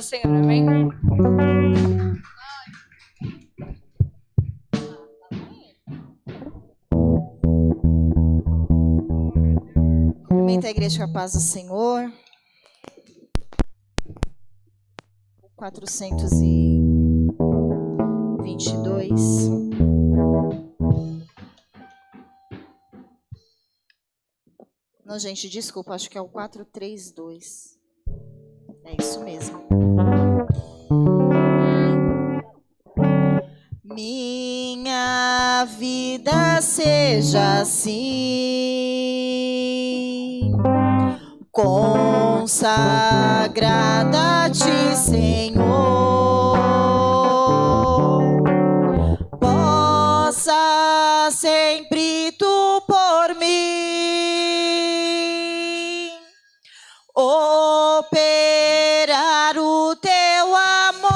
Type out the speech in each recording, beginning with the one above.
do Senhor, amém? Cumprimento a igreja com a paz do Senhor. 422. Não, gente, desculpa, acho que é o 432. É isso mesmo. Minha vida seja assim, consagrada a ti, Senhor, possa sempre tu por mim operar o teu amor.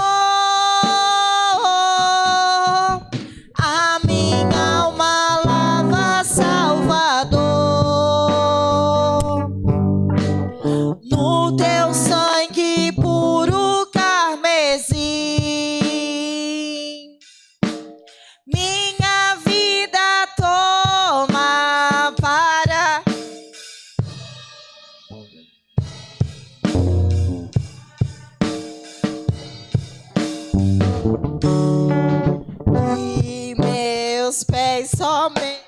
A minha alma lava, Salvador, no teu sangue puro carmesim. Minha vida toma para e meus pés somente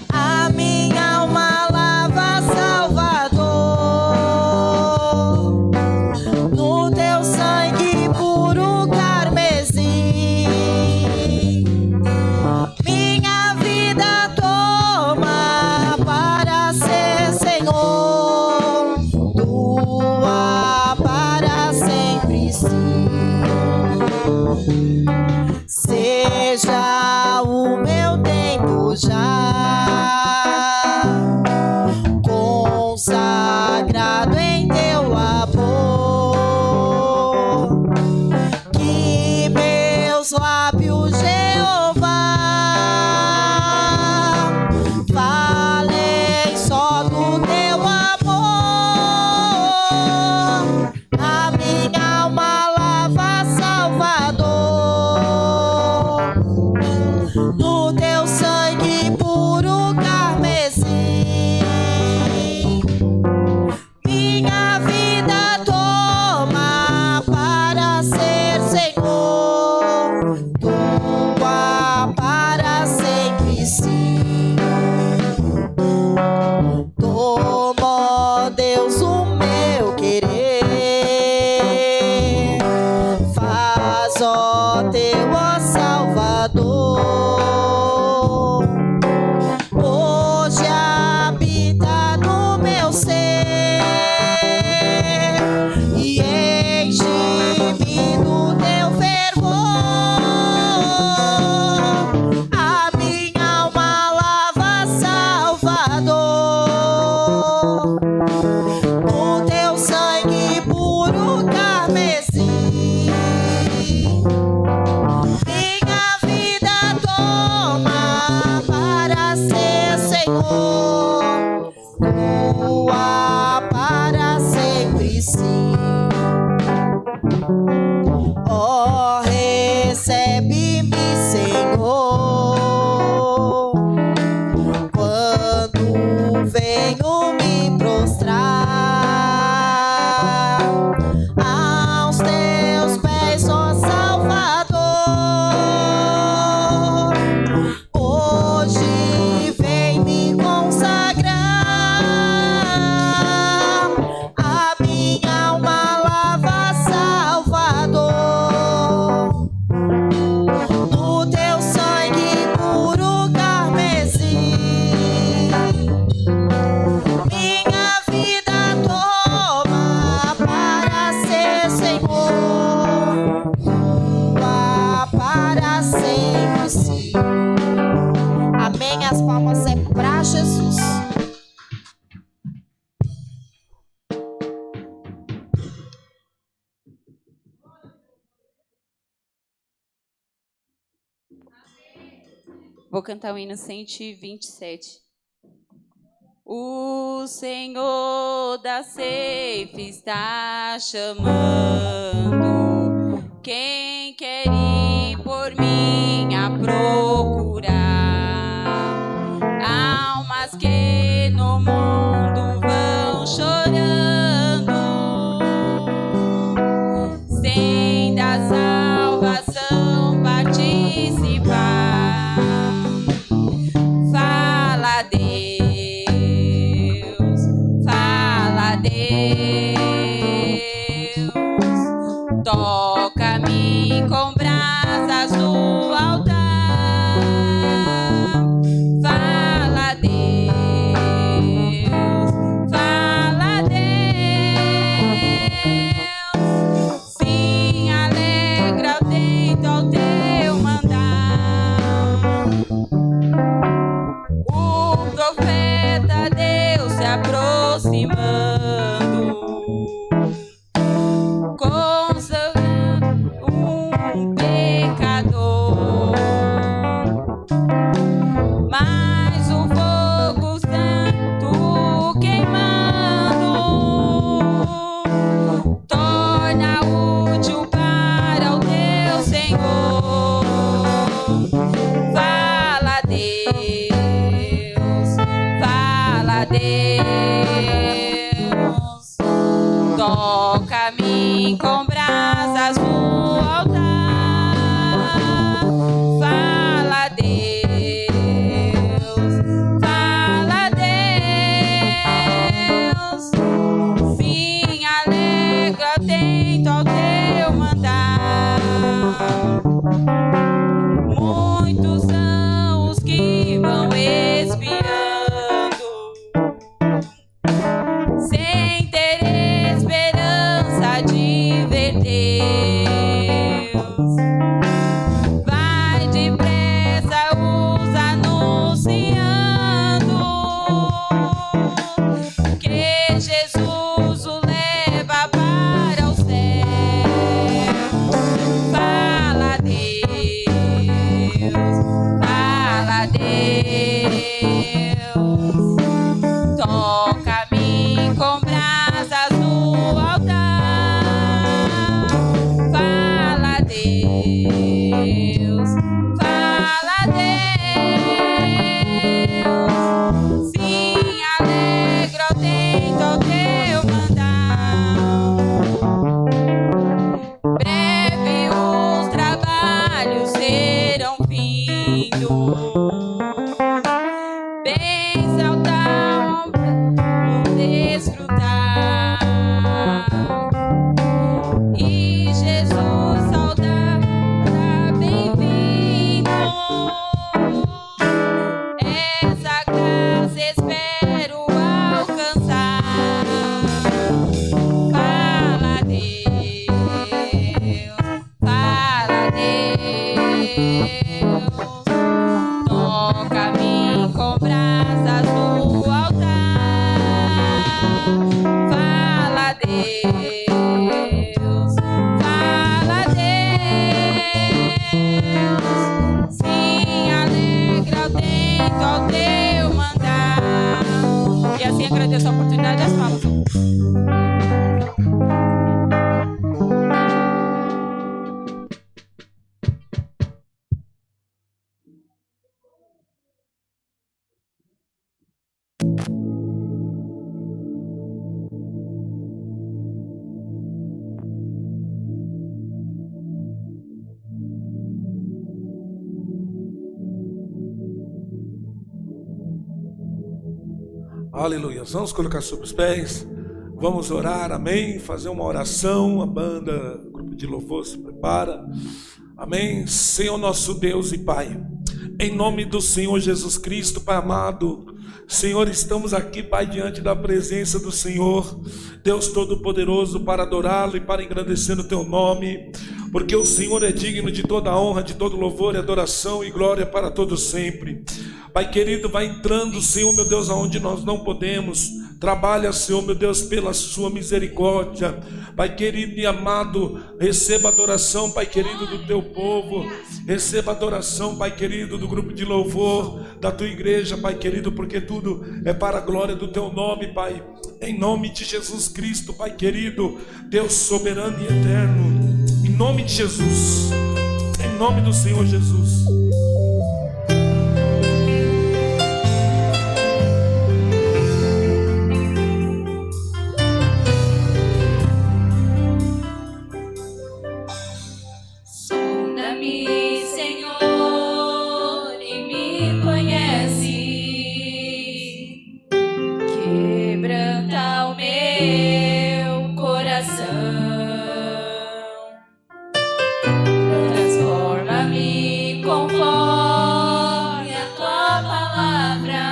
a minha alma lava, Salvador, no teu sangue puro carmesim. Minha vida toma para ser, Senhor, tua para sempre, sim. Seja o meu tempo já consagrado em teu amor, que meus lábios, Jeová, falem só do teu amor. A minha alma lava, Salvador, no teu sangue puro carmesim. Minha vida toma para ser, Senhor, tua para sempre, sim. Toma, ó Deus, o meu querer, faz, ó teu, ó Salvador, Vou cantar o hino 127. O Senhor da ceifa está chamando quem quer ir por mim a procurar almas que no mundo vão chorando, sem da salvação participar. Fala, Deus, fala, Deus, toca-me com brasas do altar. Fala, Deus, fala, Deus, sim, alegra o tento ao teu mandar. O profeta Deus se aproximando, consagrando um pecador, mas o fogo santo queimando torna útil para o teu Senhor. Fala, Deus, fala, Deus, toca-me com brasas no altar. Fala, Deus, fala, Deus, sim, alegra, atento ao teu mandar. Muitos são os que vão espiando, sem ter esperança de ver Deus. Vai depressa os anunciando que Jesus o leva para o céu. Fala, Deus, fala, Deus, toca-me com brasas no altar. Fala, Deus, fala, Deus, sim, alegra o tento ao teu mandar. Breve os trabalhos serão findos, bem saltar vão desfrutar, e Jesus saudará bem-vindo. Essa graça espero alcançar. Fala, Deus, fala, Deus, toca-me com brasas no altar. Fala, Deus, fala, Deus, sim, alegra o tento ao teu mandar. E assim agradeço a oportunidade das falas. Aleluia. Vamos colocar sobre os pés. Vamos orar, amém. Fazer uma oração. A banda, o grupo de louvor se prepara. Amém. Senhor nosso Deus e Pai, em nome do Senhor Jesus Cristo, Pai amado, Senhor, estamos aqui, Pai, diante da presença do Senhor, Deus Todo-Poderoso, para adorá-lo e para engrandecer o Teu nome, porque o Senhor é digno de toda a honra, de todo louvor e adoração e glória para todos sempre. Pai querido, vai entrando, Senhor, meu Deus, aonde nós não podemos, Trabalha, Senhor, meu Deus, pela sua misericórdia. Pai querido e amado, receba adoração, Pai querido, do teu povo. Receba adoração, Pai querido, do grupo de louvor da tua igreja, Pai querido, porque tudo é para a glória do teu nome, Pai. Em nome de Jesus Cristo, Pai querido, Deus soberano e eterno. Em nome de Jesus. Em nome do Senhor Jesus. Sonda-me, Senhor, e me conhece. Quebranta o meu coração. Transforma-me conforme a tua palavra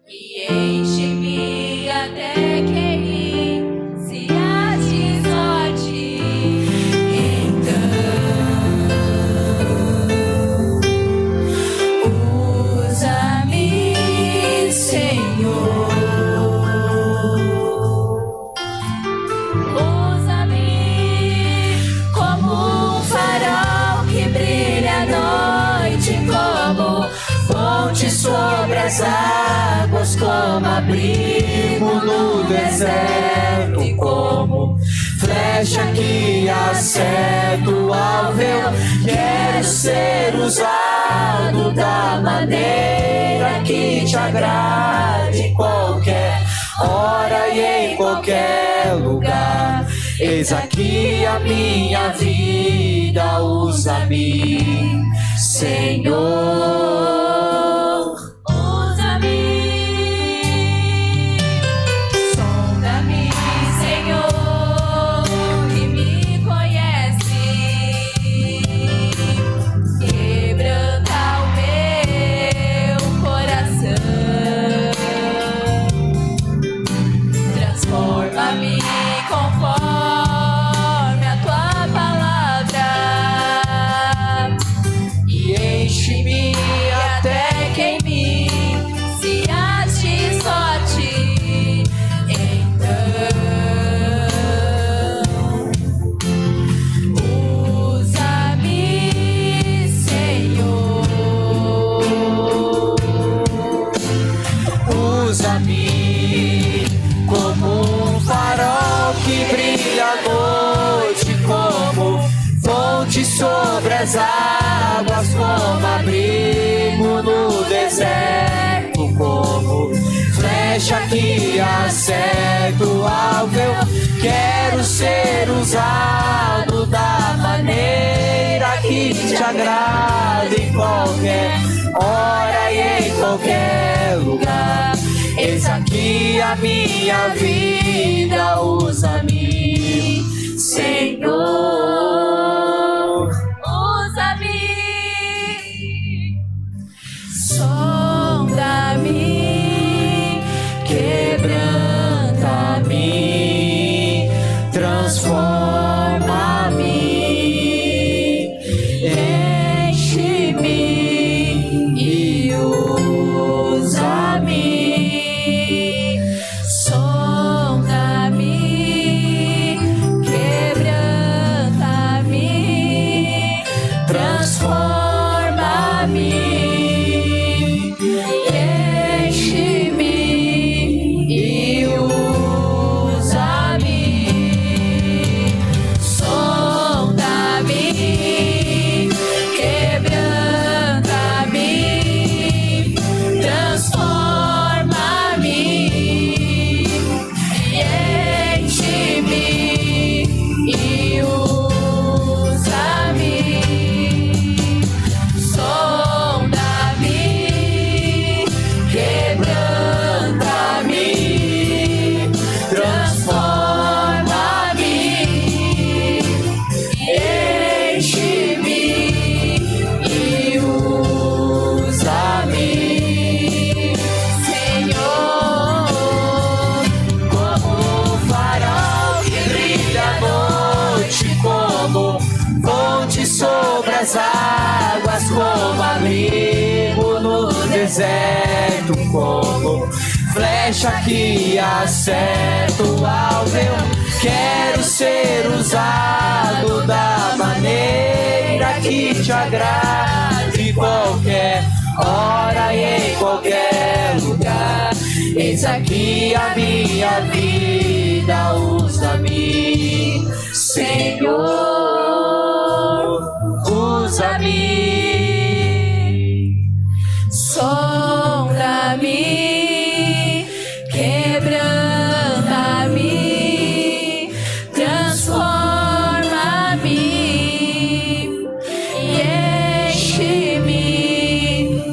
e enche-me até que se ache só ti. Então, usa-me, Senhor. Usa-me como um farol que brilha à noite, como fonte sobre as águas, como abrigo no deserto, e como flecha que acerta o alvo. Eu quero ser usado da maneira que te agrade, em qualquer hora e em qualquer lugar. Eis aqui a minha vida, usa-me, Senhor. Usa-me, sonda-me, Senhor, que me conhece. Quebranta o meu coração. Transforma-me conforme a tua palavra e enche-me até que em mim se ache só ti. Então, usa-me, Senhor. Usa-me como um farol que brilha à noite, como fonte sobre as águas, como abrigo no deserto, como flecha que acerta o alvo. Eu quero ser usado da maneira que te agrada, em qualquer hora e em qualquer lugar. Eis aqui a minha vida, usa-me, Senhor. Usa-me, sonda-me, quebranta-me, transforma-me, enche-me e usa-me. Sonda-me, quebranta-me, transforma-me, enche-me e usa-me. Sonda-me, quebranta-me, transforma-me, enche-me e usa-me. Sonda-me, quebranta-me, transforma-me, enche-me e usa-me. Senhor, como um farol que brilha à noite, como fonte sobre as águas, como abrigo no deserto, como flecha que acerta o alvo. Eu quero ser usado da maneira que te agrade, qualquer hora e em qualquer lugar. Eis aqui a minha vida, usa-me, Senhor, usa-me, sonda-me, quebranta-me, transforma-me e enche-me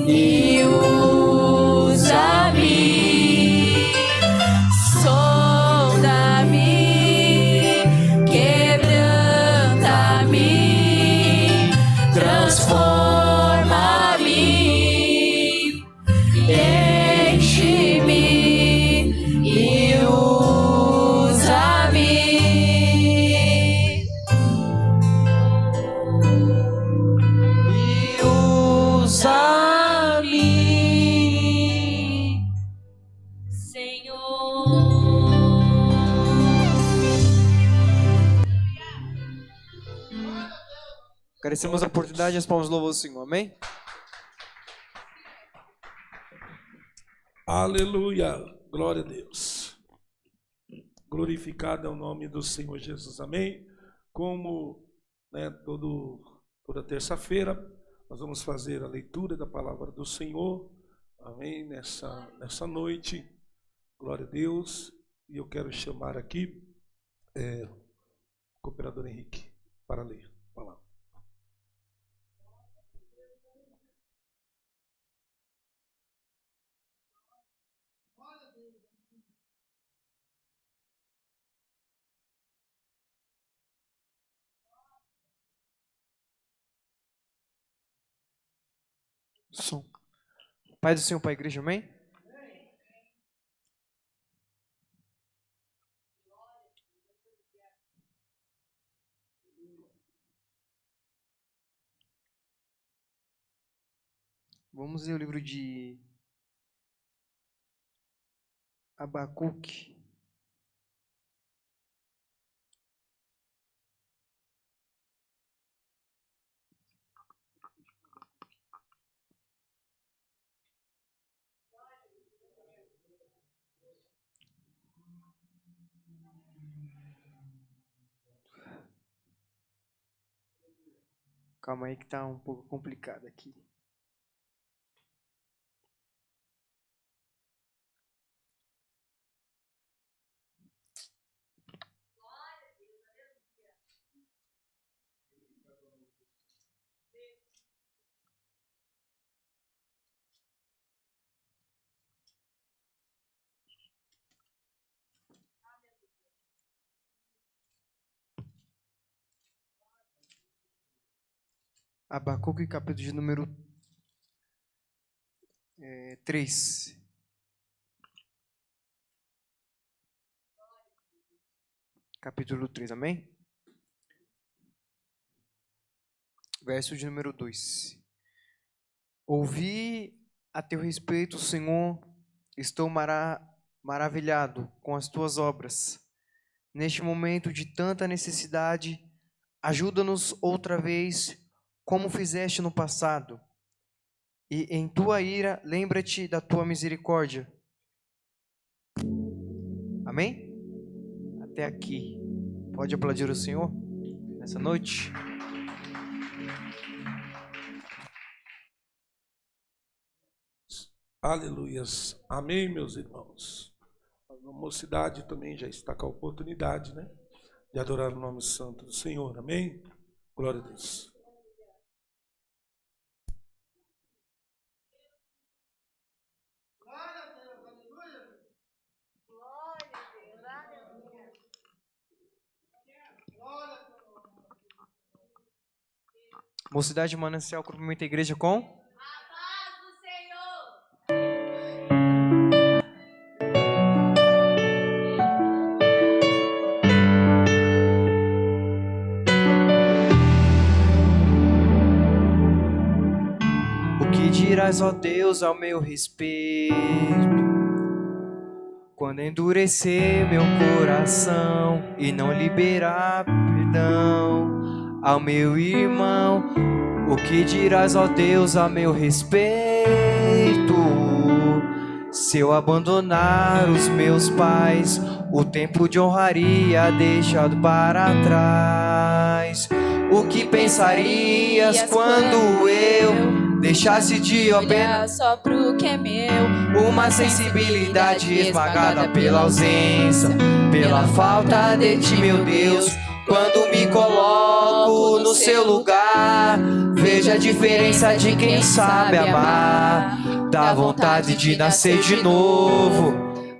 e usa-me, sonda-me, quebranta-me, transforma-me e enche-me e usa-me. E usa-me, Senhor. Agradecemos a oportunidade e as palmas de louvor ao Senhor. Amém? Aleluia, glória a Deus. Glorificado é o nome do Senhor Jesus, amém? Como toda terça-feira, nós vamos fazer a leitura da palavra do Senhor, amém? Nessa noite, glória a Deus. E eu quero chamar aqui o cooperador Henrique para ler a palavra. Som. Pai do Senhor para a igreja, amém? Vamos ler o livro de Abacuque. Calma aí que tá um pouco complicado aqui. Abacuque, capítulo de número 3. Capítulo 3, amém? Verso de número 2. Ouvi a teu respeito, Senhor, estou maravilhado com as tuas obras. Neste momento de tanta necessidade, ajuda-nos outra vez, como fizeste no passado. E em tua ira, lembra-te da tua misericórdia. Amém? Até aqui. Pode aplaudir o Senhor nessa noite? Aleluias. Amém, meus irmãos. A mocidade também já está com a oportunidade, de adorar o nome santo do Senhor. Amém? Glória a Deus. Mocidade Manancial cumprimenta a igreja com? A paz do Senhor. O que dirás, ó Deus, ao meu respeito? Quando endurecer meu coração e não liberar perdão ao meu irmão, o que dirás, ó Deus, a meu respeito? Se eu abandonar os meus pais, o tempo de honraria deixado para trás. O que pensarias quando eu deixasse de olhar só pro que é meu? uma sensibilidade esmagada pela ausência, pela falta de ti, meu Deus. Quando me coloco no seu lugar, veja a diferença de quem sabe amar. Dá vontade de nascer de novo,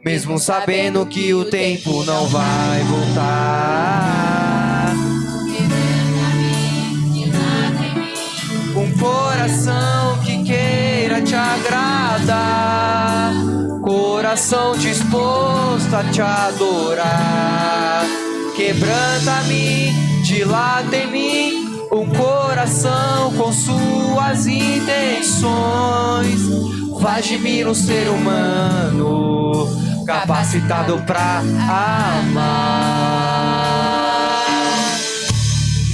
mesmo sabendo que o tempo não vai voltar. Um coração que queira te agradar, coração disposto a te adorar. Quebranta-me, dilata em mim um coração com suas intenções. Faz de mim um ser humano capacitado pra amar.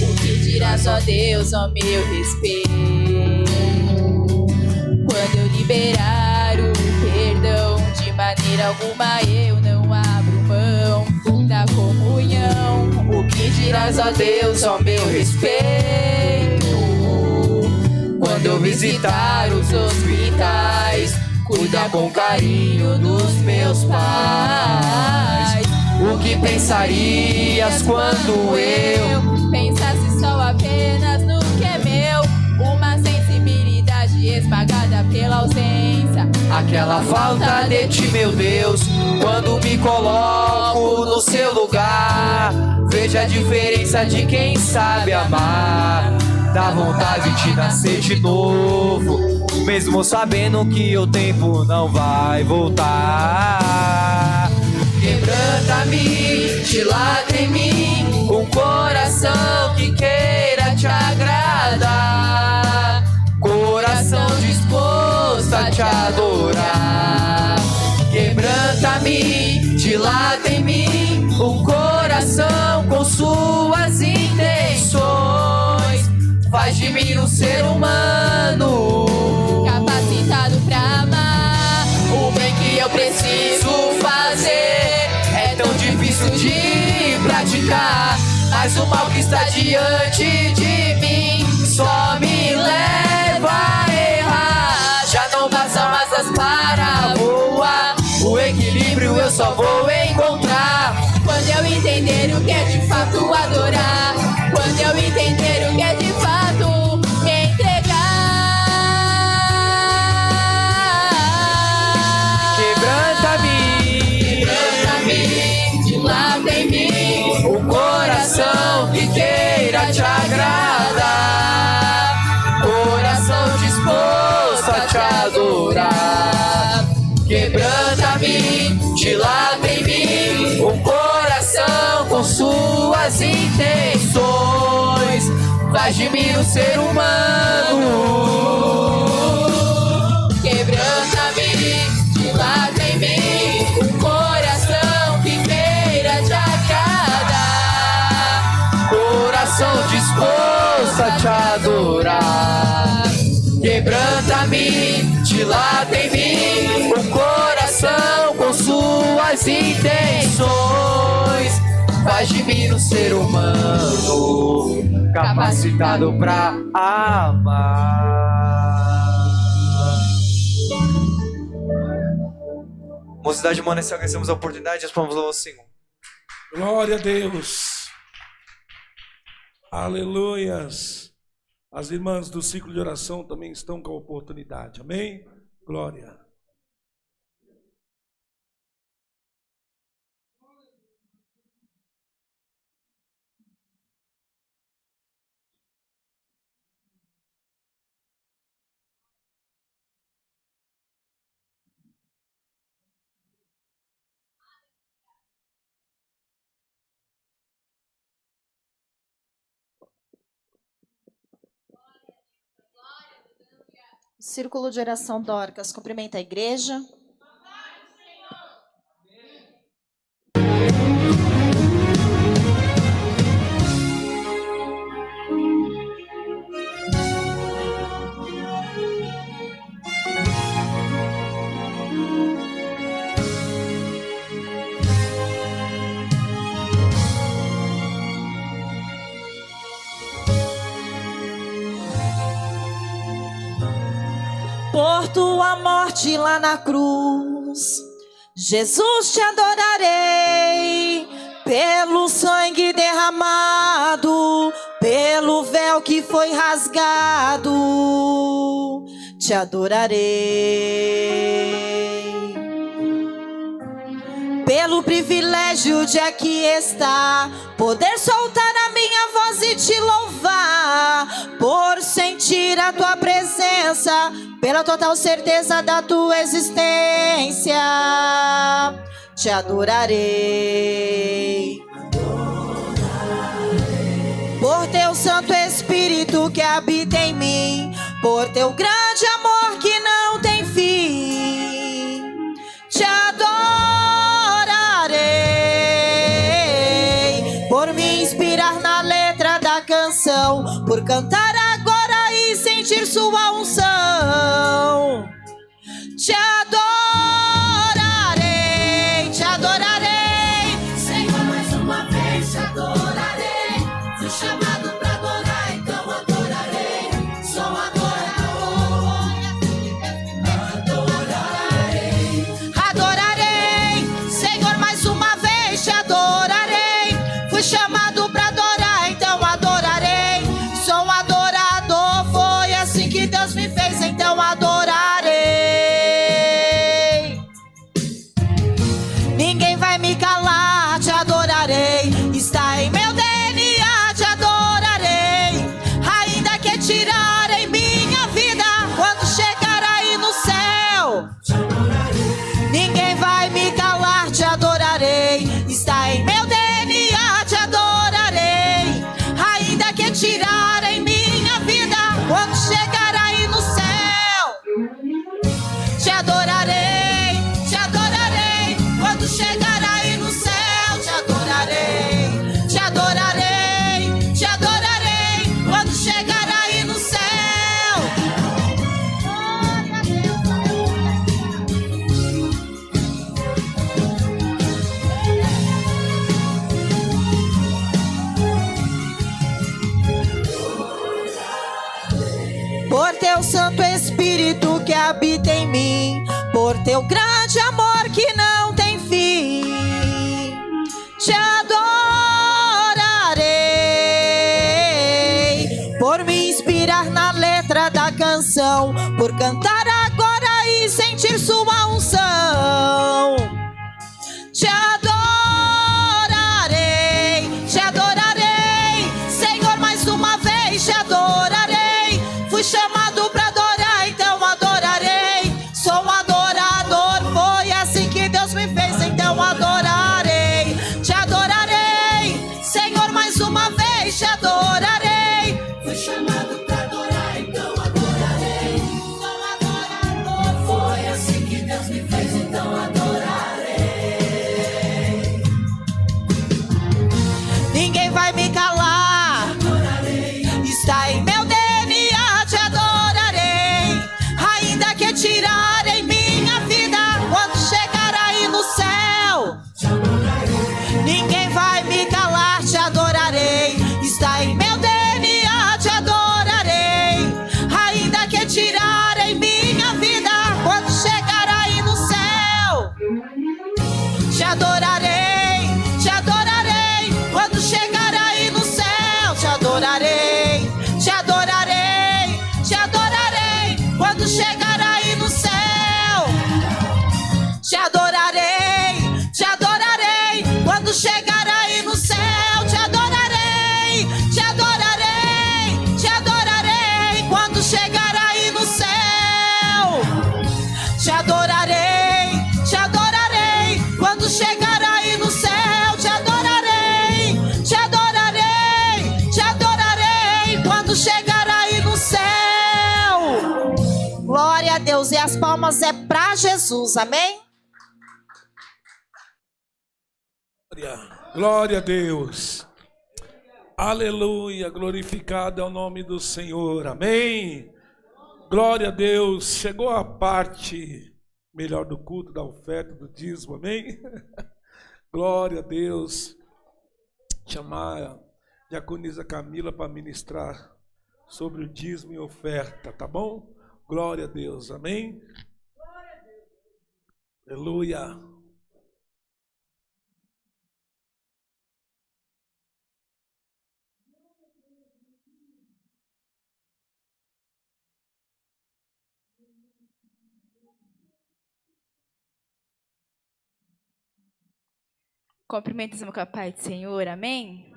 O que dirás, ó Deus, ao meu respeito? Quando eu liberar o perdão, de maneira alguma eu não abro mão da comunhão. O que dirás, ó Deus, ao meu respeito? Quando eu visitar os hospitais, cuida com carinho dos meus pais. O que pensarias quando eu pensasse só apenas no que é meu? Uma sensibilidade esmagada pela ausência, Aquela falta de ti, meu Deus. Quando me coloco no seu lugar, veja a diferença de quem sabe amar. Dá vontade de nascer de novo, mesmo sabendo que o tempo não vai voltar. Quebranta-me, dilata em mim um coração que queira te agradar, coração disposto a te adorar. Quebranta-me, dilata em mim um coração com suas intenções. Faz de mim um ser humano capacitado pra amar. o bem que eu preciso fazer é tão difícil de praticar, mas o mal que está diante de mim só me leva a errar. Já não basta mais as para voar, o equilíbrio eu só vou encontrar Quando eu entender o que é de fato adorar, quando eu entender o que é de fato me entregar. Quebranta-me, Dilata em mim um coração que queira te agradar, coração disposto a te adorar. Quebranta-me, dilata em mim um coração com suas intenções. Faz de mim um ser humano. Quebranta-me, dilata em mim um coração que queira te agradar, Coração disposto a te adorar. Quebranta-me, dilata em mim um coração com suas intenções. Faz de mim um ser humano capacitado pra amar. Mocidade humana, se agradecemos a oportunidade, respondamos ao Senhor. Glória a Deus. Aleluias. As irmãs do ciclo de oração também estão com a oportunidade. Amém? Glória. Círculo de oração Dorcas cumprimenta a igreja. por tua morte lá na cruz. Jesus, te adorarei pelo sangue derramado, pelo véu que foi rasgado. Te adorarei pelo privilégio de aqui estar, poder soltar a minha voz e te louvar, por sentir a tua presença, pela total certeza da tua existência. Te adorarei por teu Santo Espírito que habita em mim, por teu grande amor que não tem fim. Te adorarei por me inspirar na letra da canção, por cantar agora e sentir sua unção. Te adorarei, te adorarei, Senhor, mais uma vez te adorarei. Fui chamado pra adorar, então adorarei. Sou adorador. adorarei, Senhor, mais uma vez te adorarei. Fui chamado pra adorar, então adorarei. Sou um adorador, foi assim que Deus me fez, então adorarei. Ninguém vai me calar, te adorarei. Está em meu DNA, te adorarei. Ainda que tirarem minha vida, quando chegar aí no céu, ninguém vai me calar, te adorarei. Está em meu DNA, te adorarei. Ainda que tirarem minha vida, quando chegar aí no céu, te adorarei, te adorarei. Quando chegar aí no céu, te adorarei, te adorarei, te adorarei. Quando chegar aí no céu. Glória a Deus, por teu Santo Espírito que habita em mim, por teu grande amor que não tem fim. Te adorarei por me inspirar na letra da canção, por cantar agora e sentir sua unção. Te adorarei, Senhor, mais uma vez te adorarei. Fui chamado pra adorar, então adorarei. Sou um adorador, foi assim que Deus me fez, então adorarei. Te adorarei, Senhor, mais uma vez te adorarei. Fui chamado pra adorar, então adorarei. Sou um adorador, Foi assim que Deus me fez, então adorarei. ninguém vai me calar. Está em meu DNA, te adorarei. Ainda que tirarem minha vida, quando chegar aí no céu, ninguém vai me calar, te adorarei. Está em meu DNA, te adorarei. Ainda que tirarem minha vida, quando chegar aí no céu, te adorarei, te adorarei. Quando chegar aí no céu, te adorarei, te adorarei, te adorarei. Quando chegar aí no céu, te adorarei, te adorarei. Quando chegar aí no céu, te adorarei, te adorarei, te adorarei. Quando chegar aí no céu, te adorarei, te adorarei. Quando chegar aí no céu, te adorarei, te adorarei, te adorarei. Quando chegar aí no céu. Glória a Deus. E as palmas é pra Jesus, amém? Glória a Deus. Aleluia. Glorificado é o nome do Senhor. Amém. Glória a Deus. Chegou a parte melhor do culto, da oferta, do dízimo. Amém. Glória a Deus. Chamar a diaconisa Camila para ministrar sobre o dízimo e oferta, tá bom? Glória a Deus, amém? Aleluia. Cumprimentos com a paz do Senhor, amém?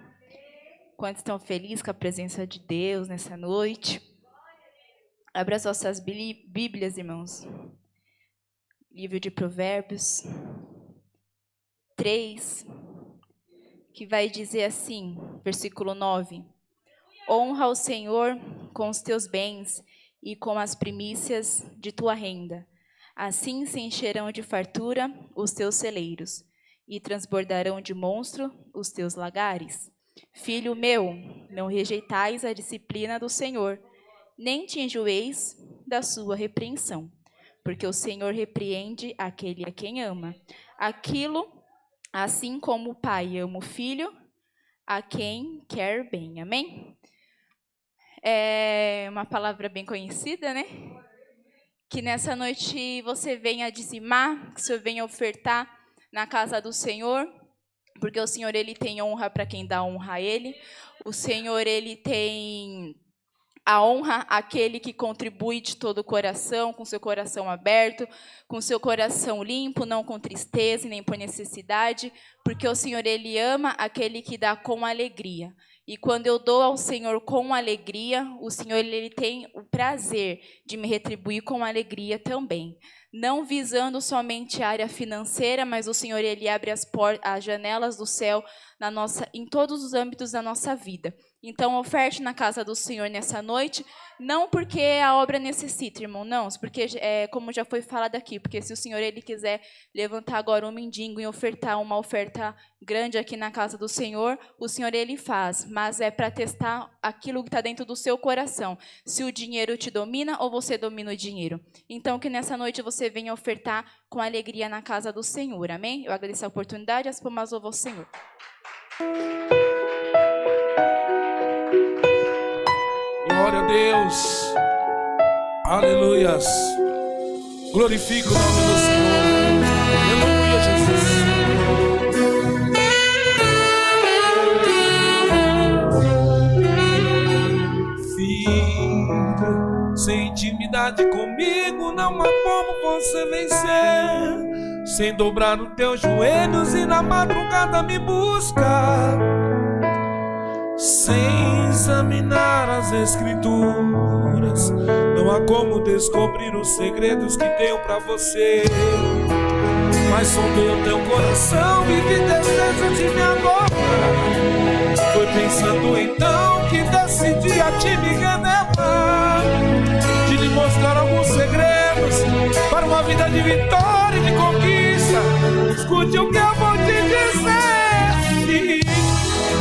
Quantos estão felizes com a presença de Deus nessa noite? Abra as vossas Bíblias, irmãos. Livro de Provérbios 3, que vai dizer assim, versículo 9: Honra o Senhor com os teus bens e com as primícias de tua renda. Assim se encherão de fartura os teus celeiros e transbordarão de monstro os teus lagares. Filho meu, não rejeitais a disciplina do Senhor, nem te enjoeis da sua repreensão, porque o Senhor repreende aquele a quem ama. Aquilo, assim como o pai ama o filho, a quem quer bem. Amém? É uma palavra bem conhecida, né? Que nessa noite você venha dizimar, que você venha ofertar na casa do Senhor, porque o Senhor, ele tem honra para quem dá honra a ele. O Senhor, ele tem a honra àquele que contribui de todo o coração, com seu coração aberto, com seu coração limpo, não com tristeza nem por necessidade, porque o Senhor, ele ama aquele que dá com alegria. E quando eu dou ao Senhor com alegria, o Senhor, ele tem o prazer de me retribuir com alegria também. Não visando somente a área financeira, mas o Senhor, ele abre as janelas do céu em todos os âmbitos da nossa vida. Então, oferte na casa do Senhor nessa noite, não porque a obra necessita, irmão, não, porque, como já foi falado aqui, porque se o Senhor, ele quiser levantar agora um mendigo e ofertar uma oferta grande aqui na casa do Senhor, o Senhor, ele faz, mas é para testar aquilo que está dentro do seu coração, se o dinheiro te domina ou você domina o dinheiro. Então, que nessa noite você venha ofertar com alegria na casa do Senhor, amém? Eu agradeço a oportunidade, as palmas louvam ao Senhor. Glória a Deus. Aleluias. Glorifica o nome do Senhor. Aleluia, Jesus. Filho, sem intimidade comigo, não há como você vencer. Sem dobrar os teus joelhos e na madrugada me buscar. Sem examinar as escrituras, não há como descobrir os segredos que tenho pra você. Mas sondei o teu coração e vi desejo de me adorar. Foi pensando então que decidi a ti me revelar, de lhe mostrar alguns segredos para uma vida de vitória e de conquista. Escute o que eu vou te dizer.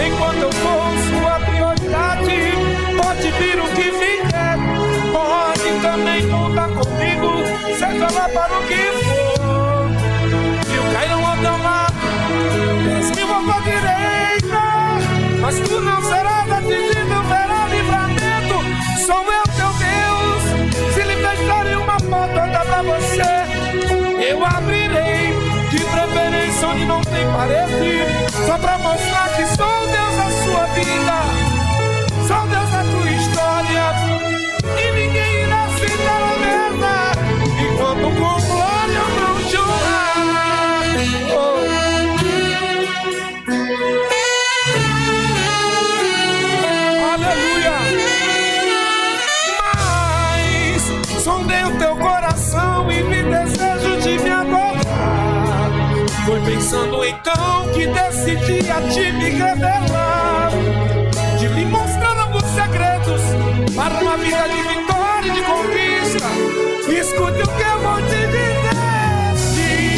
Enquanto eu for sua prioridade, pode vir o que vier, pode também contar comigo, seja lá para o que for. Mil cairão ao teu lado, 10.000 à tua direita, mas tu não serás atingido, verá livramento. Sou eu teu Deus, se libertar em uma porta pra você, eu abrirei, de preferência onde não tem parede, só pra mostrar que sou Deus da sua vida, sou Deus da tua história, e ninguém irá se dar a mesa, enquanto com glória eu não chorar. Aleluia. Mas sondei o teu coração e me desejo de me adorar. Foi pensando então que decidi a ti me revelar, de lhe mostrar alguns segredos para uma vida de vitória e de conquista. Escute o que eu vou te dizer. Sim,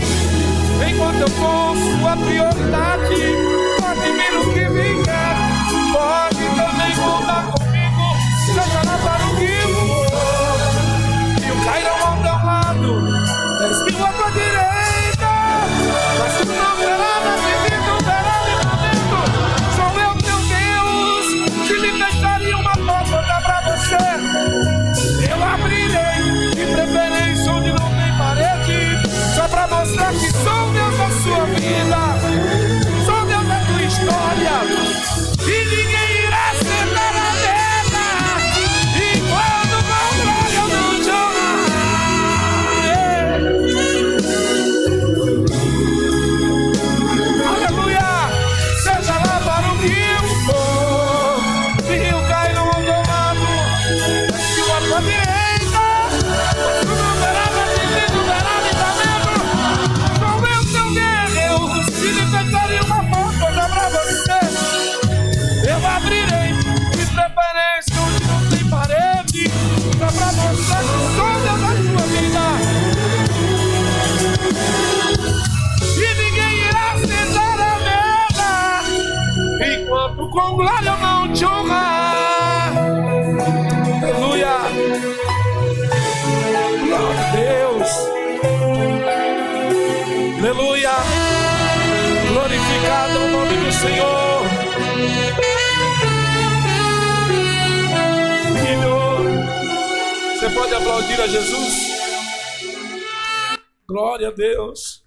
enquanto eu for sua prioridade, pode vir o que vier, pode também contar comigo, seja lá para o que for. E o cairão ao teu lado, 10.000 à tua direita, mas tu não serás atingido, verá livramento. Sou eu teu Deus, se lhe deixaria uma porta pra você, eu abrirei, Aleluia. Glorificado é o nome do Senhor. Filho, você pode aplaudir a Jesus? Glória a Deus.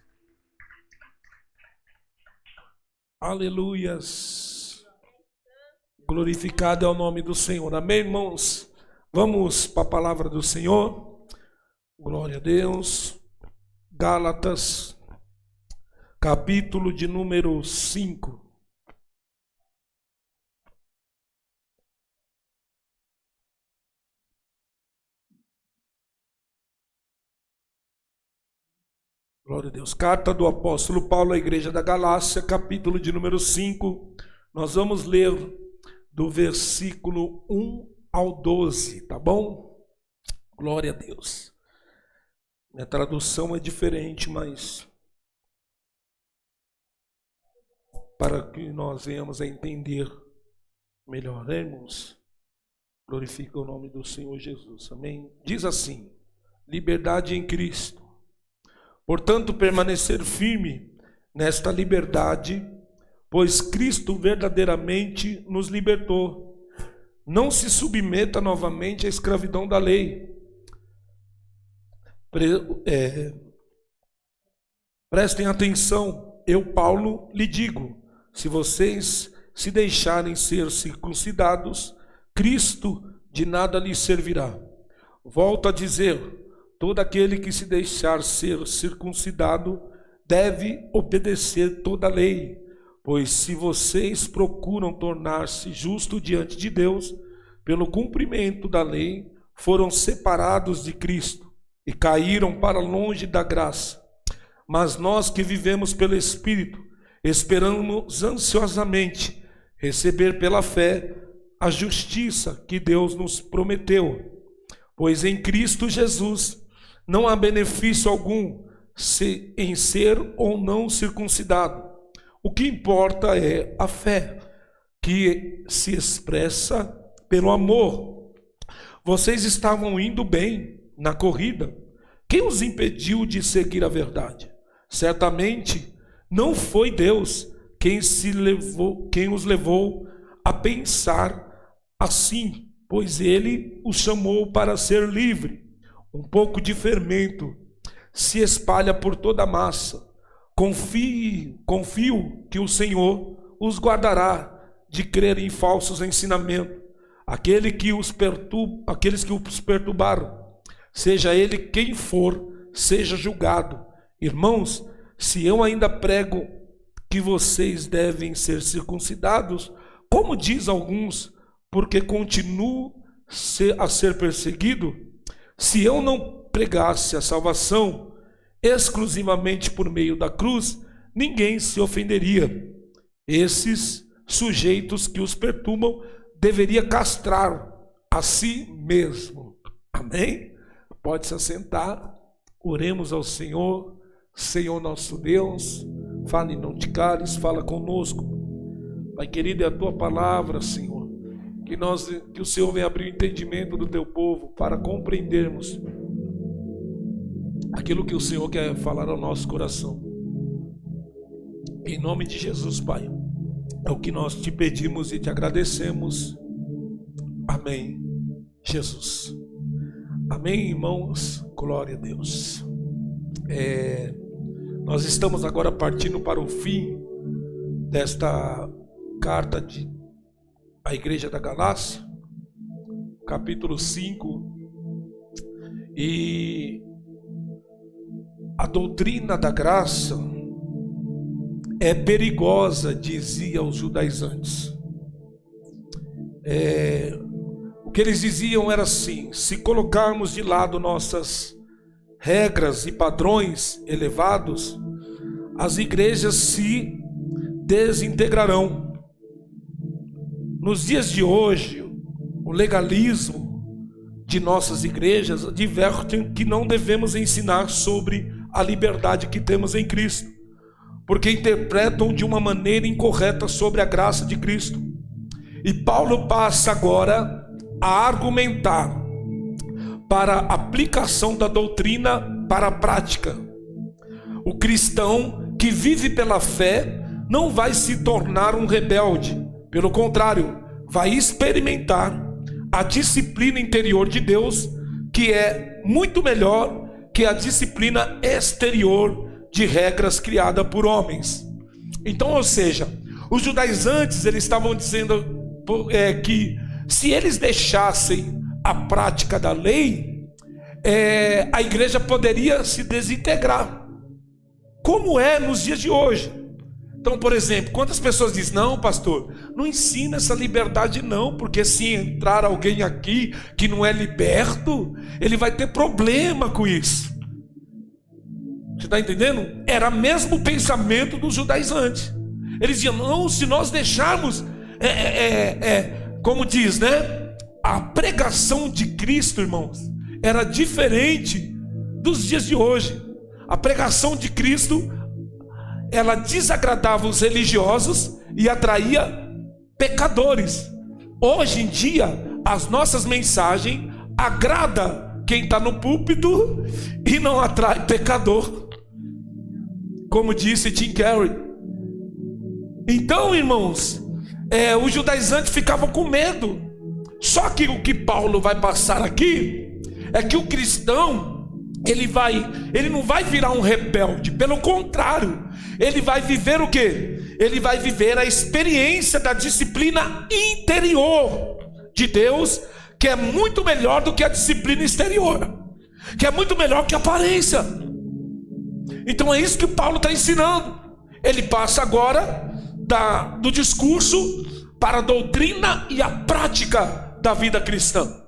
Aleluias. Glorificado é o nome do Senhor. Amém, irmãos? Vamos para a palavra do Senhor. Glória a Deus. Gálatas, capítulo de número 5. Glória a Deus. Carta do apóstolo Paulo à igreja da Galácia, capítulo de número 5. Nós vamos ler do versículo 1 ao 12, tá bom? Glória a Deus. Minha tradução é diferente, mas para que nós venhamos a entender melhor, né, irmãos? Glorifica o nome do Senhor Jesus, amém? Diz assim: liberdade em Cristo. Portanto, permanecer firme nesta liberdade, pois Cristo verdadeiramente nos libertou. Não se submeta novamente à escravidão da lei. Prestem atenção, eu, Paulo, lhe digo: se vocês se deixarem ser circuncidados, Cristo de nada lhes servirá. Volto a dizer: todo aquele que se deixar ser circuncidado deve obedecer toda a lei. Pois se vocês procuram tornar-se justos diante de Deus, pelo cumprimento da lei, foram separados de Cristo e caíram para longe da graça. Mas nós que vivemos pelo Espírito, esperamos ansiosamente receber pela fé a justiça que Deus nos prometeu. Pois em Cristo Jesus não há benefício algum em ser ou não circuncidado. O que importa é a fé, que se expressa pelo amor. Vocês estavam indo bem na corrida. Quem os impediu de seguir a verdade? Certamente não foi Deus quem os levou a pensar assim, pois Ele os chamou para ser livre. Um pouco de fermento se espalha por toda a massa. Confio que o Senhor os guardará de crer em falsos ensinamentos. Aqueles que os perturbaram, seja ele quem for, seja julgado. Irmãos, se eu ainda prego que vocês devem ser circuncidados, como diz alguns, porque continuo a ser perseguido? Se eu não pregasse a salvação exclusivamente por meio da cruz, ninguém se ofenderia. Esses sujeitos que os perturbam deveria castrar a si mesmo. Amém? Pode se assentar. Oremos ao Senhor. Senhor nosso Deus, fala e não te cales, fala conosco. Pai querido, é a tua palavra, Senhor, que o Senhor venha abrir o entendimento do teu povo para compreendermos aquilo que o Senhor quer falar ao nosso coração. Em nome de Jesus, Pai, é o que nós te pedimos e te agradecemos. Amém, Jesus. Amém, irmãos. Glória a Deus. Nós estamos agora partindo para o fim desta carta à igreja da Galácia, capítulo 5. E a doutrina da graça é perigosa, dizia os judaizantes. O que eles diziam era assim: se colocarmos de lado nossas regras e padrões elevados, as igrejas se desintegrarão. Nos dias de hoje, o legalismo de nossas igrejas adverte que não devemos ensinar sobre a liberdade que temos em Cristo, porque interpretam de uma maneira incorreta sobre a graça de Cristo. E Paulo passa agora a argumentar para a aplicação da doutrina para a prática. O cristão que vive pela fé não vai se tornar um rebelde. Pelo contrário, vai experimentar a disciplina interior de Deus, que é muito melhor que a disciplina exterior de regras criada por homens. Então, ou seja, os judaizantes, eles estavam dizendo que se eles deixassem a prática da lei, a igreja poderia se desintegrar, como é nos dias de hoje. Então, por exemplo, quantas pessoas dizem: não, pastor, não ensina essa liberdade não, porque se entrar alguém aqui que não é liberto, ele vai ter problema com isso. Você está entendendo? Era mesmo o pensamento dos judaizantes. Eles diziam: não, se nós deixarmos, como diz, né? A pregação de Cristo, irmãos, era diferente dos dias de hoje. A pregação de Cristo, ela desagradava os religiosos e atraía pecadores. Hoje em dia, as nossas mensagens agradam quem está no púlpito e não atrai pecador, como disse Tim Keller. Então, irmãos, os judaizantes ficavam com medo. Só que o que Paulo vai passar aqui é que o cristão, ele não vai virar um rebelde. Pelo contrário, ele vai viver o quê? Ele vai viver a experiência da disciplina interior de Deus, que é muito melhor do que a disciplina exterior, que é muito melhor que a aparência. Então é isso que Paulo está ensinando. Ele passa agora do discurso para a doutrina e a prática da vida cristã.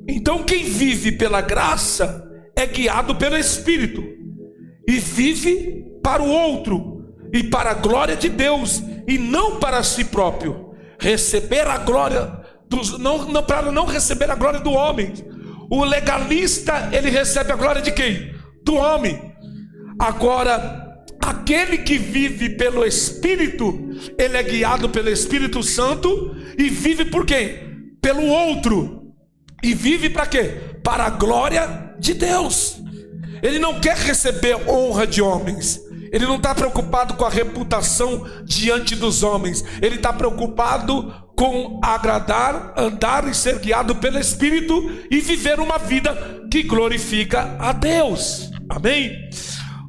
Então quem vive pela graça é guiado pelo Espírito e vive para o outro e para a glória de Deus e não para si próprio. Receber a glória para não receber a glória do homem. O legalista, ele recebe a glória de quem? Do homem. Agora, aquele que vive pelo Espírito, ele é guiado pelo Espírito Santo e vive por quem? Pelo outro. E vive para quê? Para a glória de Deus. Ele não quer receber honra de homens. Ele não está preocupado com a reputação diante dos homens. Ele está preocupado com agradar, andar e ser guiado pelo Espírito e viver uma vida que glorifica a Deus. Amém?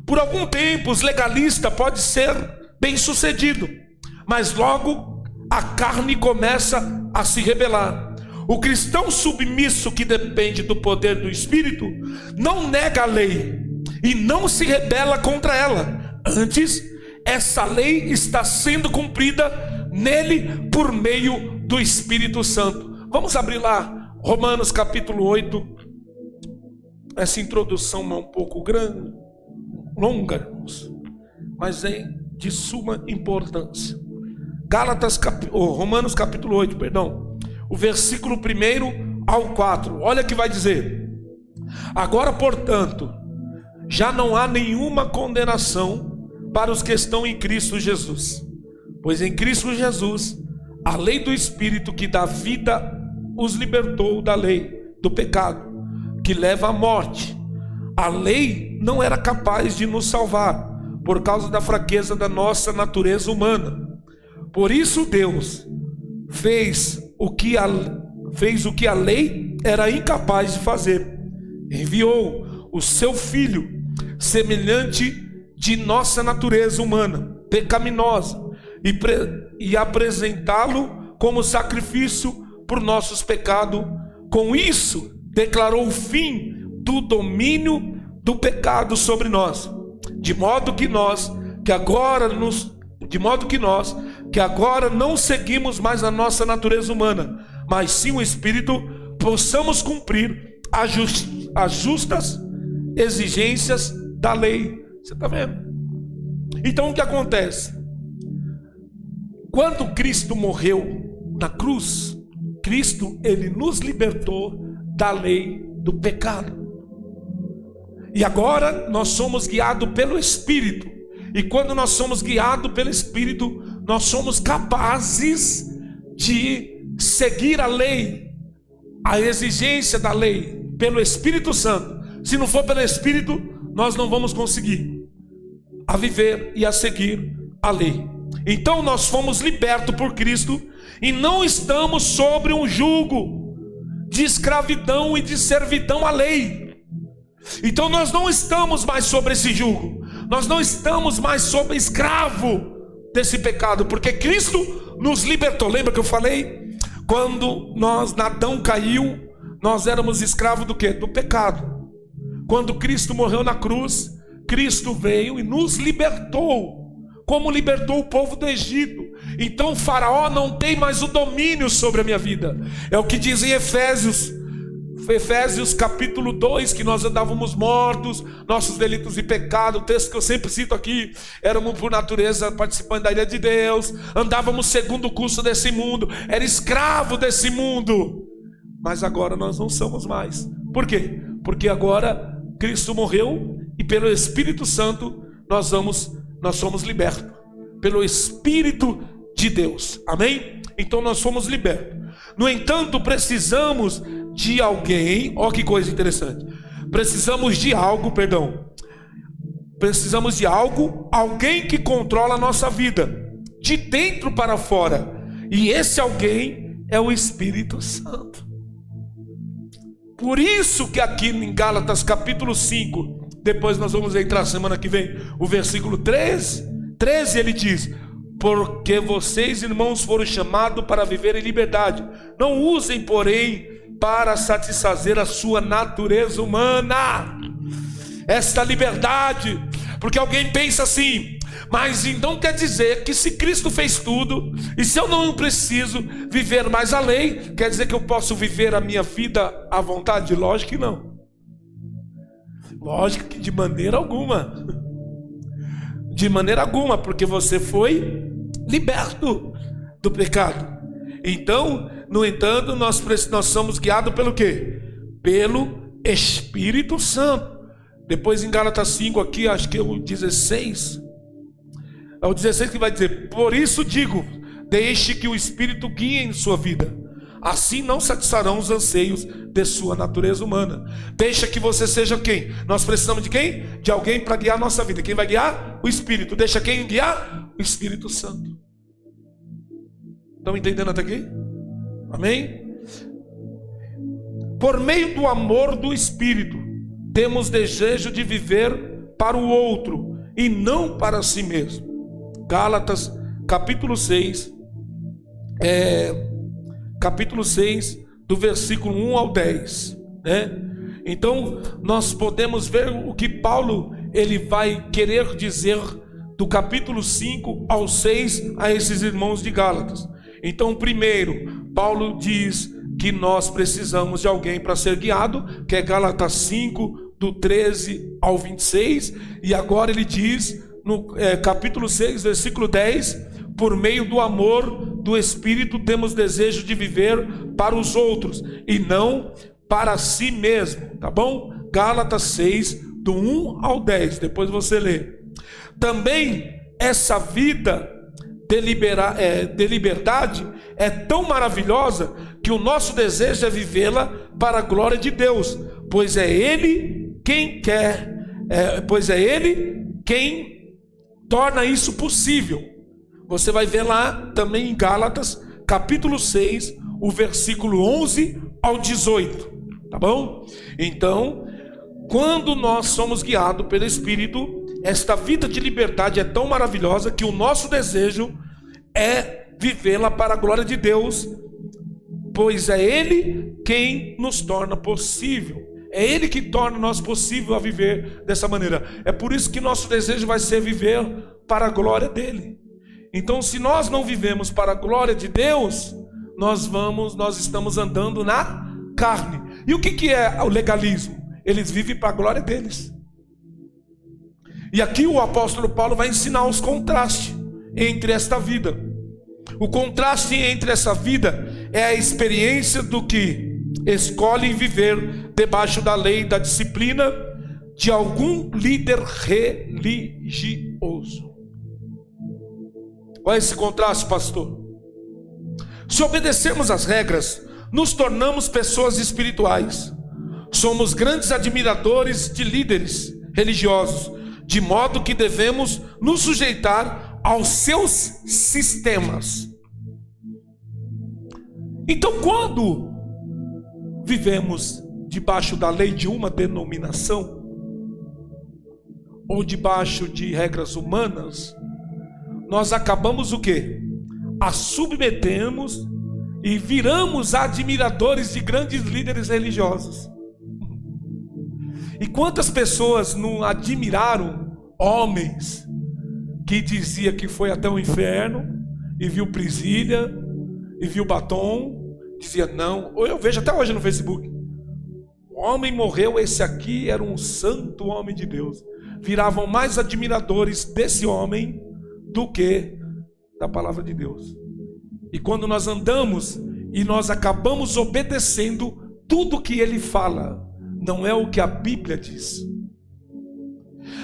Por algum tempo, os legalistas podem ser bem sucedidos, mas logo a carne começa a se rebelar. O cristão submisso que depende do poder do Espírito não nega a lei e não se rebela contra ela. Antes, essa lei está sendo cumprida nele por meio do Espírito Santo. Vamos abrir lá, Romanos capítulo 8. Essa introdução é um pouco grande, longa, irmãos, mas é de suma importância. Romanos capítulo 8, perdão. O versículo 1 ao 4. Olha o que vai dizer: agora, portanto, já não há nenhuma condenação para os que estão em Cristo Jesus, pois em Cristo Jesus a lei do Espírito que dá vida os libertou da lei do pecado, que leva à morte. A lei não era capaz de nos salvar por causa da fraqueza da nossa natureza humana. Por isso Deus fez o que a lei era incapaz de fazer. Enviou o seu Filho, semelhante de nossa natureza humana, pecaminosa, e apresentá-lo como sacrifício por nossos pecados. Com isso, declarou o fim do domínio do pecado sobre nós, de modo que nós que agora não seguimos mais a nossa natureza humana, mas sim o Espírito, possamos cumprir as justas exigências da lei. Você está vendo? Então o que acontece? Quando Cristo morreu na cruz, Cristo, ele nos libertou da lei do pecado. E agora nós somos guiados pelo Espírito. E quando nós somos guiados pelo Espírito, nós somos capazes de seguir a lei, a exigência da lei, pelo Espírito Santo. Se não for pelo Espírito, nós não vamos conseguir a viver e a seguir a lei. Então nós fomos libertos por Cristo e não estamos sobre um jugo de escravidão e de servidão à lei. Então nós não estamos mais sobre esse jugo, nós não estamos mais sobre escravo desse pecado, porque Cristo nos libertou. Lembra que eu falei? Quando Adão caiu, nós éramos escravos do quê? Do pecado. Quando Cristo morreu na cruz, Cristo veio e nos libertou, como libertou o povo do Egito. Então o faraó não tem mais o domínio sobre a minha vida. É o que diz em Efésios capítulo 2, que nós andávamos mortos, nossos delitos e pecados. O texto que eu sempre cito aqui: éramos por natureza participantes da ira de Deus, andávamos segundo o curso desse mundo, era escravo desse mundo. Mas agora nós não somos mais. Por quê? Porque agora Cristo morreu e pelo Espírito Santo nós somos libertos pelo Espírito de Deus. Amém? Então nós somos libertos. No entanto, precisamos de alguém. Olha que coisa interessante. Precisamos de algo, alguém que controla a nossa vida, de dentro para fora. E esse alguém é o Espírito Santo. Por isso que aqui em Gálatas capítulo 5, depois nós vamos entrar semana que vem, o versículo 13 ele diz: porque vocês, irmãos, foram chamados para viver em liberdade. Não usem, porém, para satisfazer a sua natureza humana esta liberdade. Porque alguém pensa assim: mas então quer dizer que se Cristo fez tudo, e se eu não preciso viver mais a lei, quer dizer que eu posso viver a minha vida à vontade? Lógico que não. Lógico que de maneira alguma. De maneira alguma, porque você foi liberto do pecado. Então, no entanto, nós somos guiados pelo quê? Pelo Espírito Santo. Depois em Gálatas 5 aqui, acho que é o 16. É o 16 que vai dizer: por isso digo, deixe que o Espírito guie em sua vida, assim não satisfarão os anseios de sua natureza humana. Deixa que você seja quem? Nós precisamos de quem? De alguém para guiar a nossa vida. Quem vai guiar? O Espírito. Deixa quem guiar? O Espírito Santo. Estão entendendo até aqui? Amém? Por meio do amor do Espírito, temos desejo de viver para o outro e não para si mesmo. Gálatas capítulo 6, do versículo 1 ao 10, né? Então nós podemos ver o que Paulo ele vai querer dizer do capítulo 5 ao 6 a esses irmãos de Gálatas. Então, primeiro, Paulo diz que nós precisamos de alguém para ser guiado, que é Gálatas 5, do 13 ao 26, e agora ele diz no capítulo 6, versículo 10: por meio do amor do Espírito temos desejo de viver para os outros e não para si mesmo, tá bom? Gálatas 6, do 1 ao 10, depois você lê. Também essa vida de liberdade é tão maravilhosa que o nosso desejo é vivê-la para a glória de Deus, pois é Ele quem torna isso possível. Você vai ver lá também em Gálatas capítulo 6, o versículo 11 ao 18, tá bom? Então, quando nós somos guiados pelo Espírito, esta vida de liberdade é tão maravilhosa que o nosso desejo é vivê-la para a glória de Deus, pois é Ele quem nos torna possível. É Ele que torna nós possível a viver dessa maneira. É por isso que nosso desejo vai ser viver para a glória dEle. Então, se nós não vivemos para a glória de Deus, nós estamos andando na carne. E o que é o legalismo? Eles vivem para a glória deles. E aqui o apóstolo Paulo vai ensinar os contrastes entre esta vida. O contraste entre essa vida é a experiência do que escolhem viver debaixo da lei e da disciplina de algum líder religioso. Olha esse contraste, pastor. Se obedecermos às regras, nos tornamos pessoas espirituais. Somos grandes admiradores de líderes religiosos, de modo que devemos nos sujeitar aos seus sistemas. Então, quando vivemos debaixo da lei de uma denominação, ou debaixo de regras humanas, nós acabamos o quê? A submetemos e viramos admiradores de grandes líderes religiosos. E quantas pessoas não admiraram homens que dizia que foi até o inferno e viu Prisília e viu batom, dizia não, ou eu vejo até hoje no Facebook, o homem morreu, esse aqui era um santo homem de Deus. Viravam mais admiradores desse homem do que da palavra de Deus. E quando nós andamos e nós acabamos obedecendo tudo que ele fala, não é o que a Bíblia diz.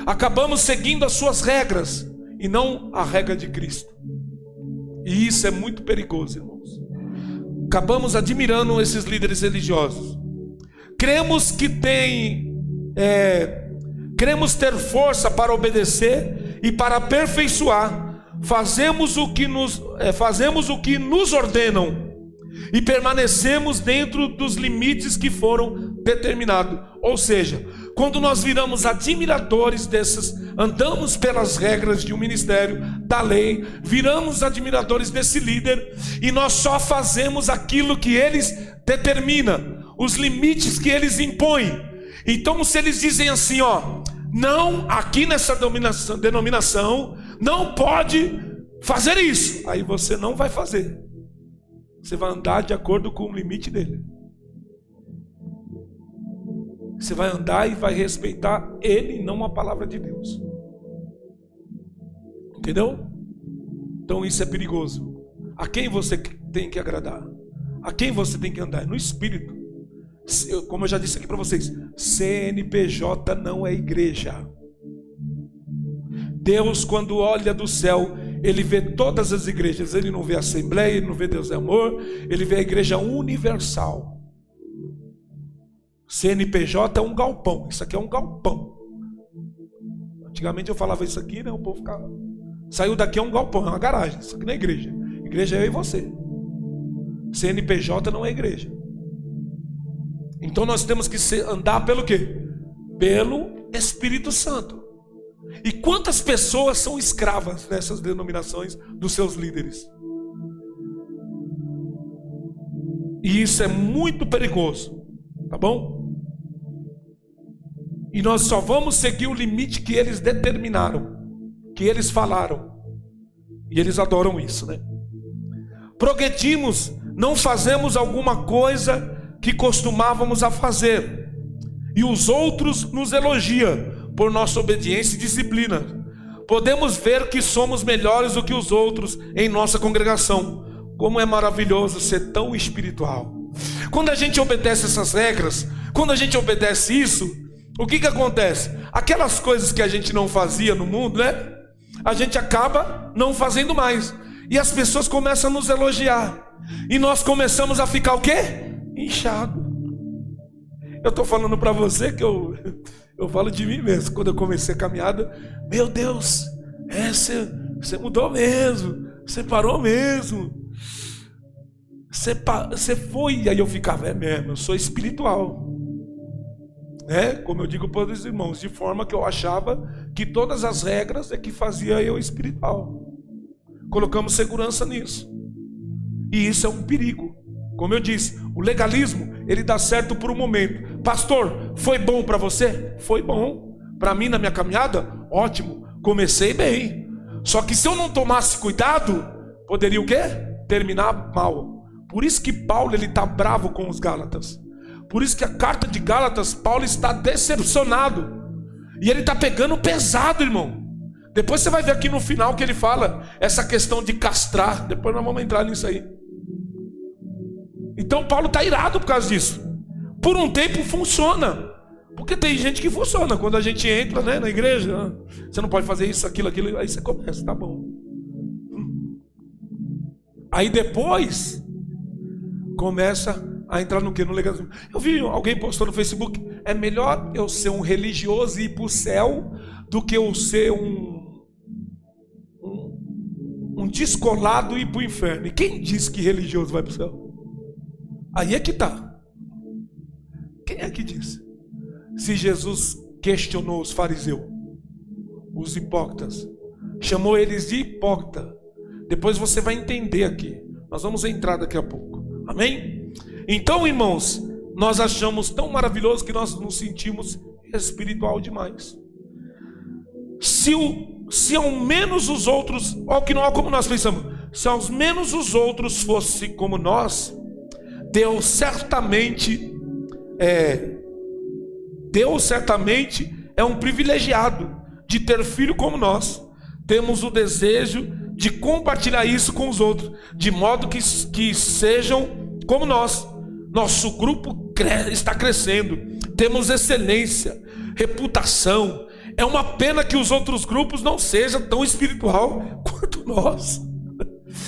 Acabamos seguindo as suas regras e não a regra de Cristo. E isso é muito perigoso, irmãos. Acabamos admirando esses líderes religiosos. Cremos ter força para obedecer e para aperfeiçoar. Fazemos o que nos ordenam e permanecemos dentro dos limites que foram determinados. Ou seja, quando nós viramos admiradores desses, andamos pelas regras de um ministério, da lei, viramos admiradores desse líder e nós só fazemos aquilo que eles determinam, os limites que eles impõem. Então, se eles dizem assim, ó, não, aqui nessa denominação, não pode fazer isso, aí você não vai fazer. Você vai andar de acordo com o limite dele. Você vai andar e vai respeitar ele, não a palavra de Deus. Entendeu? Então isso é perigoso. A quem você tem que agradar? A quem você tem que andar? No Espírito. Como eu já disse aqui para vocês, CNPJ não é igreja. Deus, quando olha do céu, ele vê todas as igrejas. Ele não vê a Assembleia, ele não vê Deus é amor, ele vê a igreja universal. CNPJ é um galpão. Isso aqui é um galpão. Antigamente eu falava isso aqui, né? O povo ficava... Saiu daqui é um galpão, é uma garagem. Isso aqui não é igreja. Igreja é eu e você. CNPJ não é igreja. Então nós temos que andar pelo quê? Pelo Espírito Santo. E quantas pessoas são escravas nessas denominações dos seus líderes? E isso é muito perigoso. Tá bom? E nós só vamos seguir o limite que eles determinaram, que eles falaram. E eles adoram isso, né? Progredimos, não fazemos alguma coisa que costumávamos a fazer, e os outros nos elogiam por nossa obediência e disciplina. Podemos ver que somos melhores do que os outros em nossa congregação. Como é maravilhoso ser tão espiritual. Quando a gente obedece essas regras, quando a gente obedece isso, o que acontece? Aquelas coisas que a gente não fazia no mundo, né? A gente acaba não fazendo mais. E as pessoas começam a nos elogiar. E nós começamos a ficar o quê? Inchado. Eu estou falando para você que eu falo de mim mesmo. Quando eu comecei a caminhada, meu Deus, você mudou mesmo, você parou mesmo, você foi. E aí eu ficava, é mesmo, eu sou espiritual, né? Como eu digo para os irmãos, de forma que eu achava que todas as regras é que fazia eu espiritual. Colocamos segurança nisso, e isso é um perigo. Como eu disse, o legalismo, ele dá certo por um momento. Pastor, foi bom para você? Foi bom. Para mim, na minha caminhada, ótimo. Comecei bem. Só que se eu não tomasse cuidado, poderia o quê? Terminar mal. Por isso que Paulo, ele está bravo com os Gálatas. Por isso que a carta de Gálatas, Paulo está decepcionado. E ele está pegando pesado, irmão. Depois você vai ver aqui no final que ele fala essa questão de castrar. Depois nós vamos entrar nisso aí. Então Paulo está irado por causa disso. Por um tempo funciona, porque tem gente que funciona. Quando a gente entra, né, na igreja, você não pode fazer isso, aquilo, aí você começa, tá bom. Aí depois começa a entrar no quê? No legalismo. Eu vi alguém postou no Facebook: é melhor eu ser um religioso e ir para o céu do que eu ser um descolado e ir para o inferno. E quem disse que religioso vai para o céu? Aí é que está. Quem é que disse? Se Jesus questionou os fariseus, os hipócritas, chamou eles de hipócrita, depois você vai entender aqui. Nós vamos entrar daqui a pouco. Amém? Então, irmãos, nós achamos tão maravilhoso que nós nos sentimos espiritual demais. Se ao menos os outros, olha como nós pensamos, se ao menos os outros fossem como nós, Deus certamente é um privilegiado de ter filho como nós. Temos o desejo de compartilhar isso com os outros, de modo que sejam como nós. Nosso grupo está crescendo, temos excelência, reputação. É uma pena que os outros grupos não sejam tão espiritual quanto nós.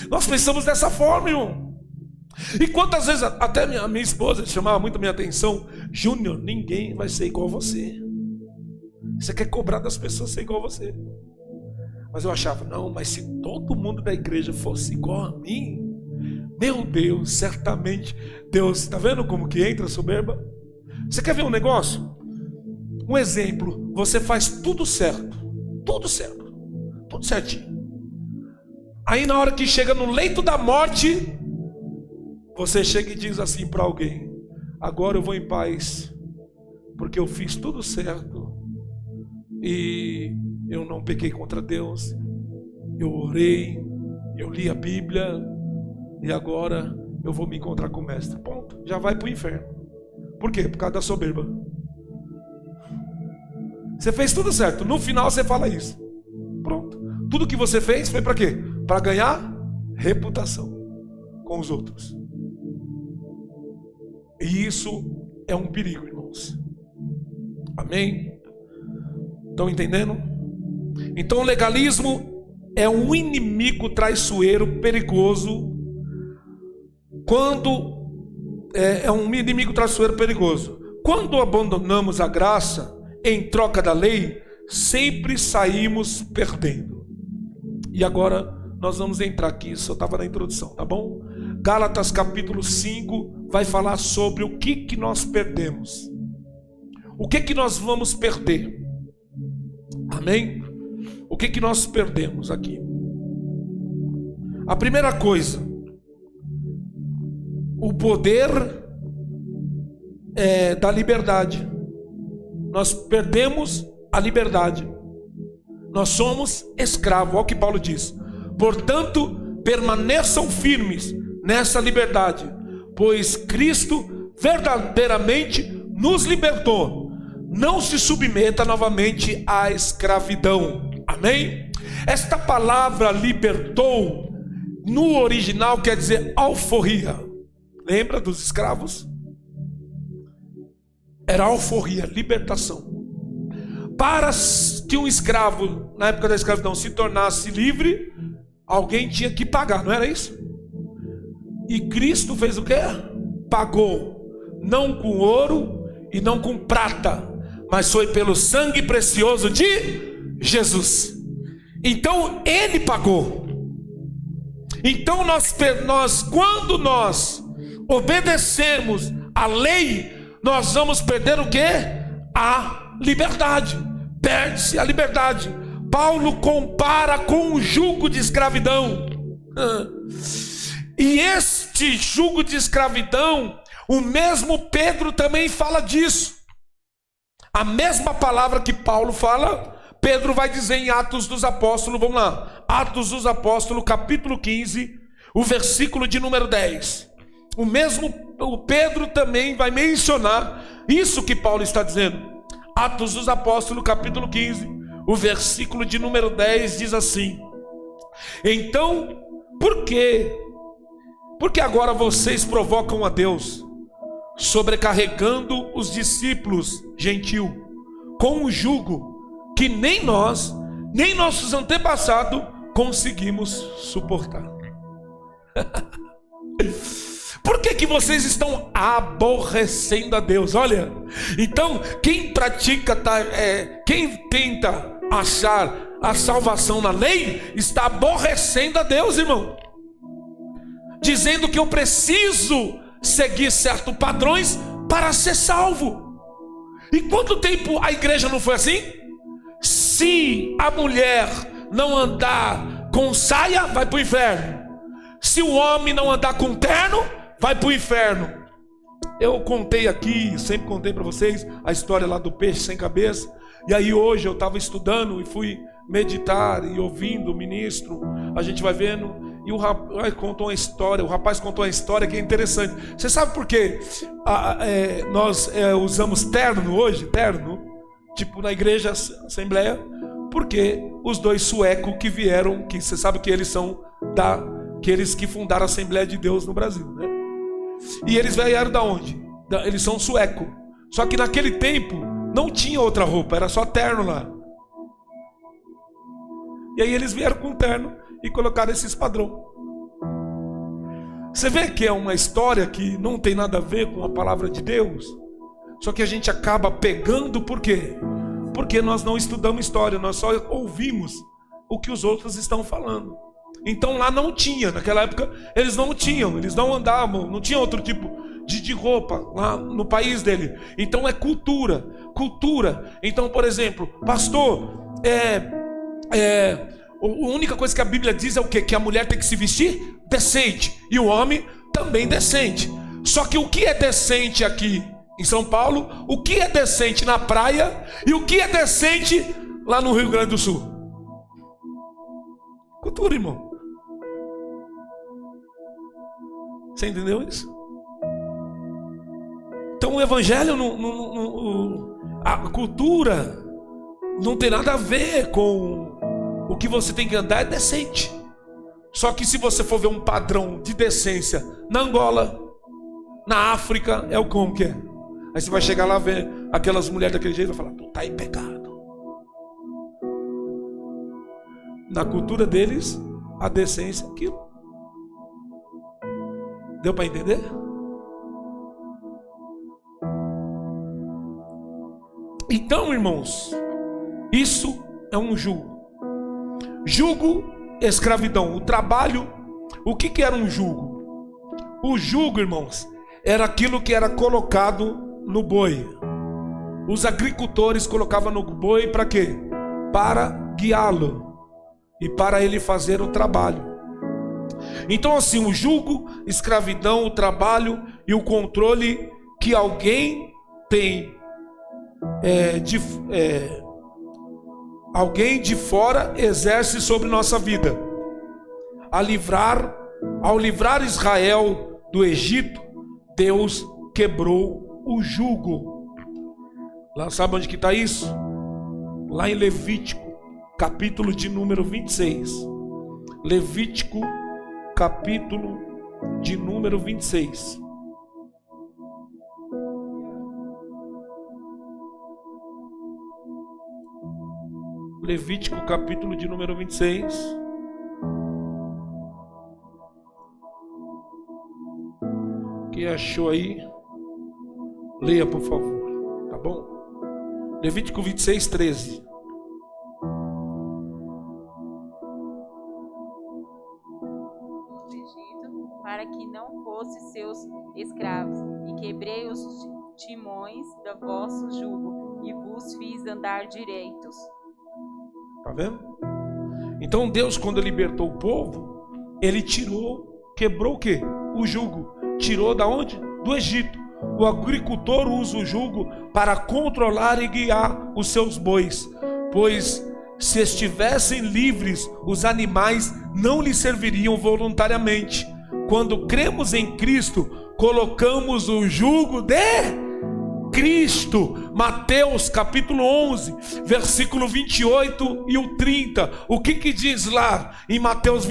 Nós pensamos dessa forma, irmão. E quantas vezes até minha esposa chamava muito a minha atenção: Júnior, ninguém vai ser igual a você. Você quer cobrar das pessoas ser igual a você. Mas eu achava: não, mas se todo mundo da igreja fosse igual a mim, meu Deus, certamente Deus, está vendo como que entra a soberba? Você quer ver um negócio? Um exemplo: você faz tudo certo, tudo certinho. Aí na hora que chega no leito da morte, você chega e diz assim para alguém: agora eu vou em paz, porque eu fiz tudo certo e eu não pequei contra Deus, eu orei, eu li a Bíblia e agora eu vou me encontrar com o mestre. Ponto. Já vai para o inferno. Por quê? Por causa da soberba. Você fez tudo certo, no final você fala isso. Pronto. Tudo que você fez foi para quê? Para ganhar reputação com os outros. E isso é um perigo, irmãos. Amém? Estão entendendo? Então o legalismo é um inimigo traiçoeiro, perigoso. Quando abandonamos a graça em troca da lei, sempre saímos perdendo. E agora nós vamos entrar aqui, só estava na introdução, tá bom? Gálatas capítulo 5 vai falar sobre o que nós perdemos. O que nós vamos perder? Amém? O que nós perdemos aqui? A primeira coisa, o poder da liberdade. Nós perdemos a liberdade. Nós somos escravos. Olha o que Paulo diz: portanto, permaneçam firmes nessa liberdade, pois Cristo verdadeiramente nos libertou. Não se submeta novamente à escravidão. Amém? Esta palavra libertou, no original quer dizer alforria. Lembra dos escravos? Era alforria, libertação. Para que um escravo, na época da escravidão, se tornasse livre, alguém tinha que pagar, não era isso? E Cristo fez o quê? Pagou, não com ouro e não com prata, mas foi pelo sangue precioso de Jesus. Então Ele pagou. Então quando nós obedecemos a lei, nós vamos perder o quê? A liberdade. Perde-se a liberdade. Paulo compara com o jugo de escravidão. E este jugo de escravidão, o mesmo Pedro também fala disso. A mesma palavra que Paulo fala, Pedro vai dizer em Atos dos Apóstolos. Vamos lá, Atos dos Apóstolos, capítulo 15, o versículo de número 10. O Pedro também vai mencionar isso que Paulo está dizendo. Atos dos Apóstolos, capítulo 15, o versículo de número 10 diz assim: então, por quê? Porque agora vocês provocam a Deus, sobrecarregando os discípulos gentil com um jugo que nem nós, nem nossos antepassados conseguimos suportar. Por que vocês estão aborrecendo a Deus? Olha, então quem pratica, quem tenta achar a salvação na lei, está aborrecendo a Deus, irmão, dizendo que eu preciso seguir certos padrões para ser salvo. E quanto tempo a igreja não foi assim? Se a mulher não andar com saia, vai para o inferno. Se o homem não andar com terno, vai para o inferno. Eu contei aqui, sempre contei para vocês a história lá do peixe sem cabeça. E aí hoje eu estava estudando e fui meditar e ouvindo o ministro. A gente vai vendo e o rapaz contou uma história que é interessante. Você sabe por quê? Nós usamos terno hoje, tipo na igreja Assembleia, porque os dois suecos que vieram, que você sabe que eles são aqueles que fundaram a Assembleia de Deus no Brasil, né? E eles vieram da onde? Eles são suecos. Só que naquele tempo não tinha outra roupa, era só terno lá. E aí eles vieram com terno e colocaram esses padrões. Você vê que é uma história que não tem nada a ver com a palavra de Deus. Só que a gente acaba pegando, por quê? Porque nós não estudamos história, nós só ouvimos o que os outros estão falando. Então lá não tinha, naquela época eles não andavam, não tinha outro tipo de roupa lá no país dele. Então é cultura. Então, por exemplo, pastor, a única coisa que a Bíblia diz é o quê? Que a mulher tem que se vestir decente e o homem também decente. Só que o que é decente aqui em São Paulo, o que é decente na praia e o que é decente lá no Rio Grande do Sul? Cultura, irmão. Você entendeu isso? Então o evangelho, a cultura não tem nada a ver com o que você tem que andar, é decente. Só que se você for ver um padrão de decência na Angola, na África, é o como que é. Aí você vai chegar lá ver aquelas mulheres daquele jeito e vai falar, tu tá em pecado. Na cultura deles, a decência é aquilo. Deu para entender? Então, irmãos, isso é um jugo. Jugo, escravidão, o trabalho. O que era um jugo? O jugo, irmãos, era aquilo que era colocado no boi. Os agricultores colocavam no boi para quê? Para guiá-lo e para ele fazer o trabalho. Então assim, o jugo, escravidão, o trabalho e o controle que alguém tem alguém de fora exerce sobre nossa vida. Ao livrar Israel do Egito, Deus quebrou o jugo. Lá, sabe onde que está isso? Lá em Levítico, capítulo de número 26. Levítico, capítulo de número 26. Levítico, capítulo de número 26. Quem achou aí, leia por favor, tá bom? Levítico 26, 13. Para que não fosse seus escravos, e quebrei os timões do vosso jugo, e vos fiz andar direitos. Tá vendo? Então Deus, quando libertou o povo, ele quebrou o quê? O jugo. Tirou da onde? Do Egito. O agricultor usa o jugo para controlar e guiar os seus bois, pois se estivessem livres, os animais não lhe serviriam voluntariamente. Quando cremos em Cristo, colocamos o jugo de Cristo. Mateus capítulo 11, versículo 28 e o 30. O que diz lá em Mateus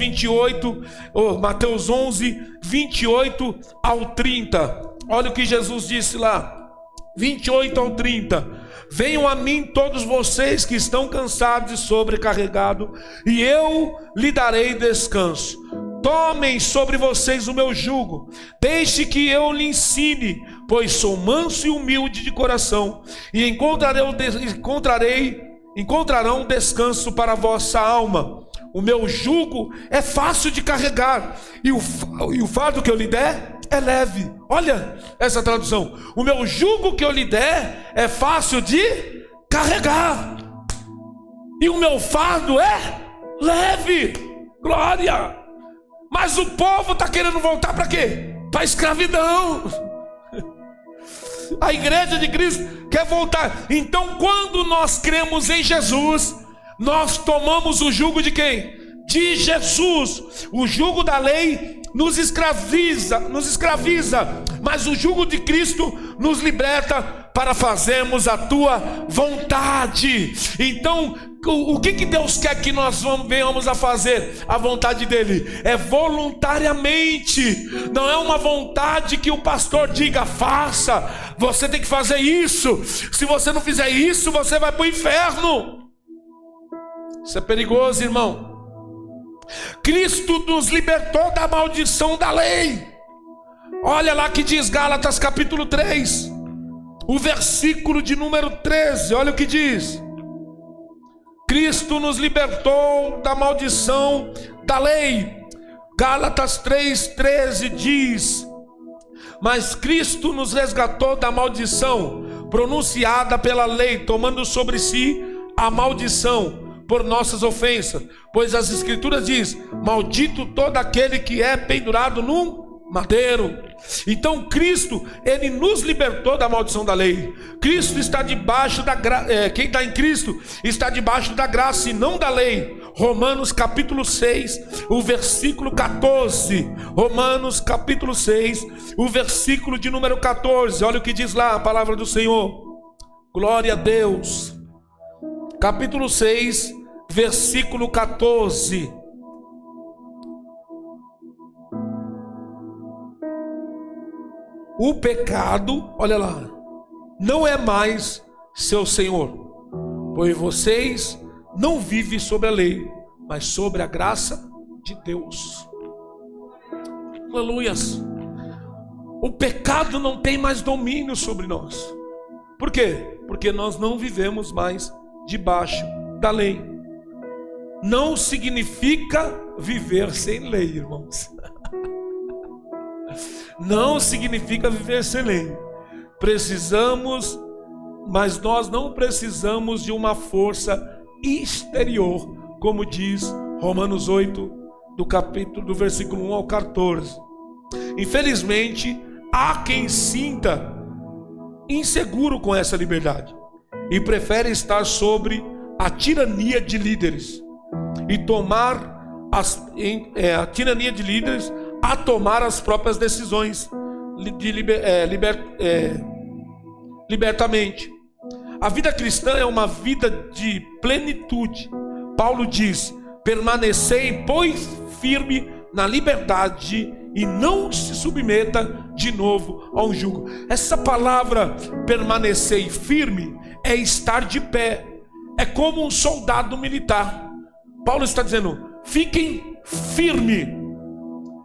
11, 28 ao 30? Olha o que Jesus disse lá, 28 ao 30. Venham a mim todos vocês que estão cansados e sobrecarregados, e eu lhe darei descanso. Tomem sobre vocês o meu jugo, deixe que eu lhe ensine, pois sou manso e humilde de coração, e encontrarão descanso para a vossa alma. O meu jugo é fácil de carregar, e o fardo que eu lhe der é leve. Olha essa tradução: o meu jugo que eu lhe der é fácil de carregar, e o meu fardo é leve. Glória! Mas o povo está querendo voltar para quê? Para a escravidão. A igreja de Cristo quer voltar. Então, quando nós cremos em Jesus, nós tomamos o jugo de quem? De Jesus. O jugo da lei nos escraviza, mas o jugo de Cristo nos liberta para fazermos a tua vontade. Então, o que Deus quer que nós venhamos a fazer? A vontade dele é voluntariamente. Não é uma vontade que o pastor diga: faça, você tem que fazer isso. Se você não fizer isso, você vai para o inferno. Isso é perigoso, irmão. Cristo nos libertou da maldição da lei. Olha lá que diz Gálatas capítulo 3, o versículo de número 13. Olha o que diz: Cristo nos libertou da maldição da lei. Gálatas 3:13 diz: mas Cristo nos resgatou da maldição pronunciada pela lei, tomando sobre si a maldição por nossas ofensas, pois as escrituras diz: maldito todo aquele que é pendurado num madeiro. Então Cristo, ele nos libertou da maldição da lei. Cristo está debaixo da quem está em Cristo está debaixo da graça e não da lei. Romanos capítulo 6, o versículo 14. Romanos capítulo 6, o versículo de número 14. Olha o que diz lá a palavra do Senhor. Glória a Deus. Capítulo 6, versículo 14. O pecado, olha lá, não é mais seu senhor, pois vocês não vivem sobre a lei, mas sobre a graça de Deus. Aleluias. O pecado não tem mais domínio sobre nós. Por quê? Porque nós não vivemos mais debaixo da lei. Não significa viver sem lei, irmãos. Não significa viver sem lei. Precisamos, mas nós não precisamos de uma força exterior, como diz Romanos 8, do versículo 1 ao 14. Infelizmente, há quem sinta inseguro com essa liberdade e prefere estar sobre a tirania de líderes e tomar a tirania de líderes a tomar as próprias decisões libertamente. A vida cristã é uma vida de plenitude. Paulo diz: permanecei, pois, firme na liberdade e não se submeta de novo a um jugo. Essa palavra permanecer firme é estar de pé. É como um soldado militar. Paulo está dizendo: fiquem firmes.